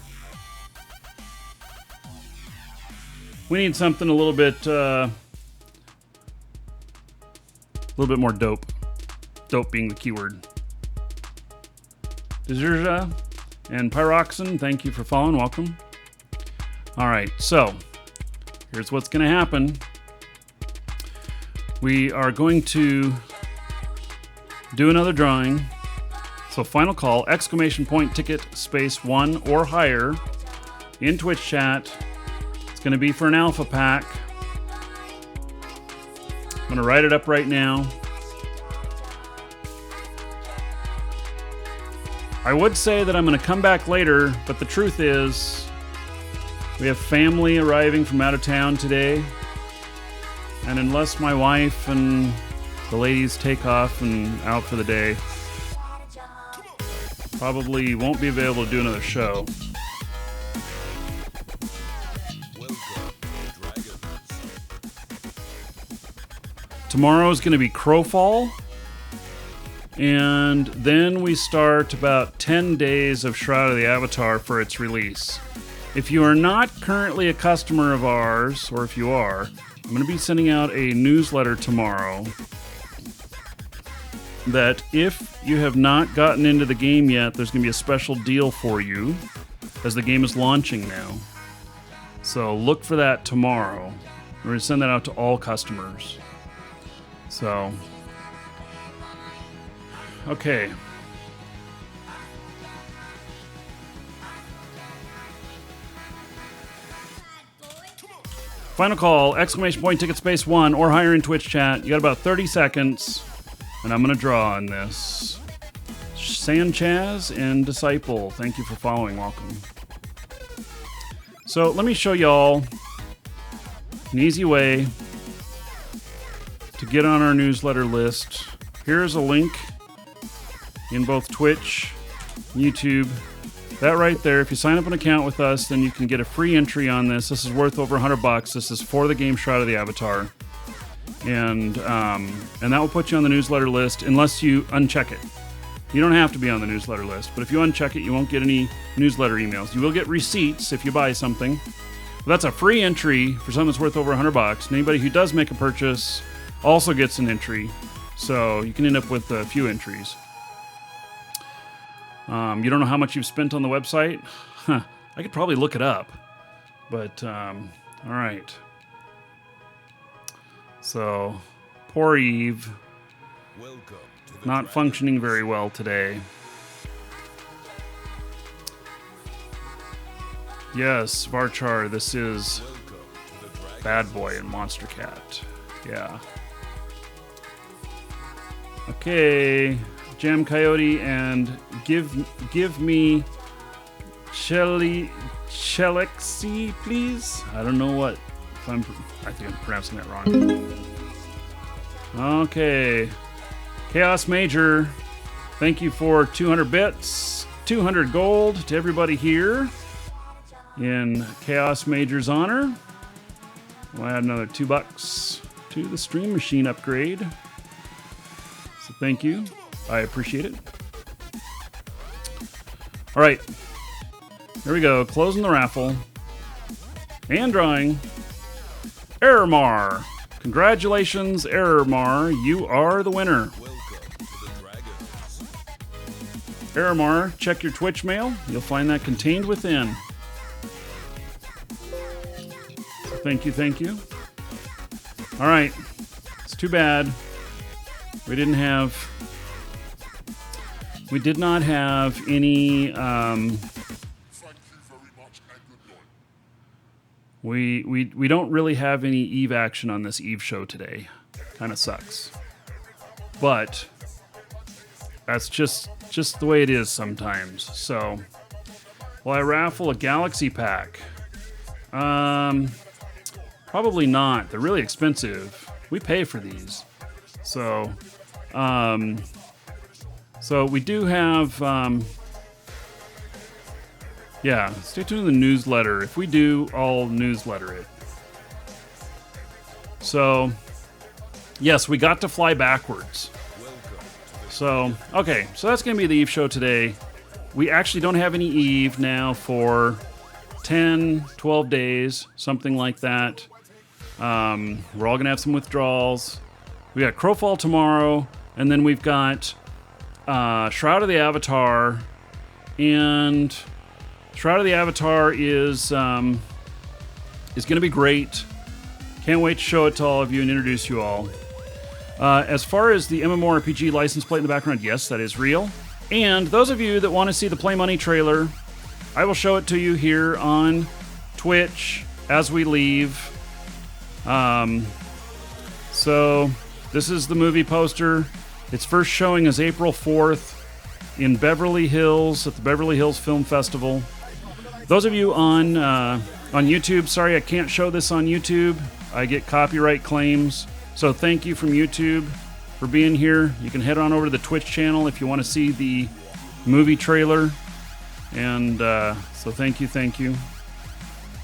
We need something a little bit more dope. Dope being the keyword. Dezirja and Pyroxen, thank you for following. Welcome. All right, so here's what's going to happen. We are going to do another drawing. So final call, ! Ticket space 1 or higher in Twitch chat. It's going to be for an Alpha pack. I'm going to write it up right now. I would say that I'm going to come back later, but the truth is we have family arriving from out of town today. And unless my wife and the ladies take off and out for the day, probably won't be available to do another show. Welcome to the Dragons. Tomorrow is going to be Crowfall. And then we start about 10 days of Shroud of the Avatar for its release. If you are not currently a customer of ours, or if you are, I'm going to be sending out a newsletter tomorrow that if you have not gotten into the game yet, there's going to be a special deal for you as the game is launching now. So look for that tomorrow. We're going to send that out to all customers. So, okay. Final call, exclamation point, ticket space 1, or higher in Twitch chat. You got about 30 seconds, and I'm going to draw on this. Sanchaz and Disciple, thank you for following. Welcome. So let me show y'all an easy way to get on our newsletter list. Here's a link in both Twitch, YouTube. That right there, if you sign up an account with us, then you can get a free entry on this. This is worth over $100. This is for the game Shroud of the Avatar. And that will put you on the newsletter list unless you uncheck it. You don't have to be on the newsletter list, but if you uncheck it, you won't get any newsletter emails. You will get receipts if you buy something. But that's a free entry for something that's worth over $100. And anybody who does make a purchase also gets an entry. So you can end up with a few entries. You don't know how much you've spent on the website? Huh, I could probably look it up. But, all right. So, poor Eve. Welcome to the Not functioning very well today. Yes, Varchar, this is Bad Boy and Monster Cat. Yeah. Okay. Jam Coyote and give me Shelexy, please. I don't know what. I think I'm pronouncing that wrong. Okay. Chaos Major, thank you for 200 bits, 200 gold to everybody here in Chaos Major's honor. We'll add another $2 to the Stream Machine upgrade. So thank you. I appreciate it. All right. Here we go. Closing the raffle. And drawing. Errormar. Congratulations, Errormar. You are the winner. Errormar, check your Twitch mail. You'll find that contained within. So thank you, thank you. All right. It's too bad. We did not have any, we don't really have any Eve action on this Eve show today. Kind of sucks. But that's just the way it is sometimes. So, will I raffle a Galaxy pack? Probably not. They're really expensive. We pay for these. So, so we do have, yeah, stay tuned to the newsletter. If we do, I'll newsletter it. So, yes, we got to fly backwards. So, okay, so that's going to be the Eve show today. We actually don't have any Eve now for 10, 12 days, something like that. We're all going to have some withdrawals. We got Crowfall tomorrow, and then we've got Shroud of the Avatar, and Shroud of the Avatar is going to be great. Can't wait to show it to all of you and introduce you all. As far as the MMORPG license plate in the background, yes, that is real. And those of you that want to see the Play Money trailer, I will show it to you here on Twitch as we leave. So this is the movie poster. Its first showing is April 4th in Beverly Hills at the Beverly Hills Film Festival. Those of you on YouTube, sorry I can't show this on YouTube. I get copyright claims. So thank you from YouTube for being here. You can head on over to the Twitch channel if you want to see the movie trailer. And so thank you, thank you.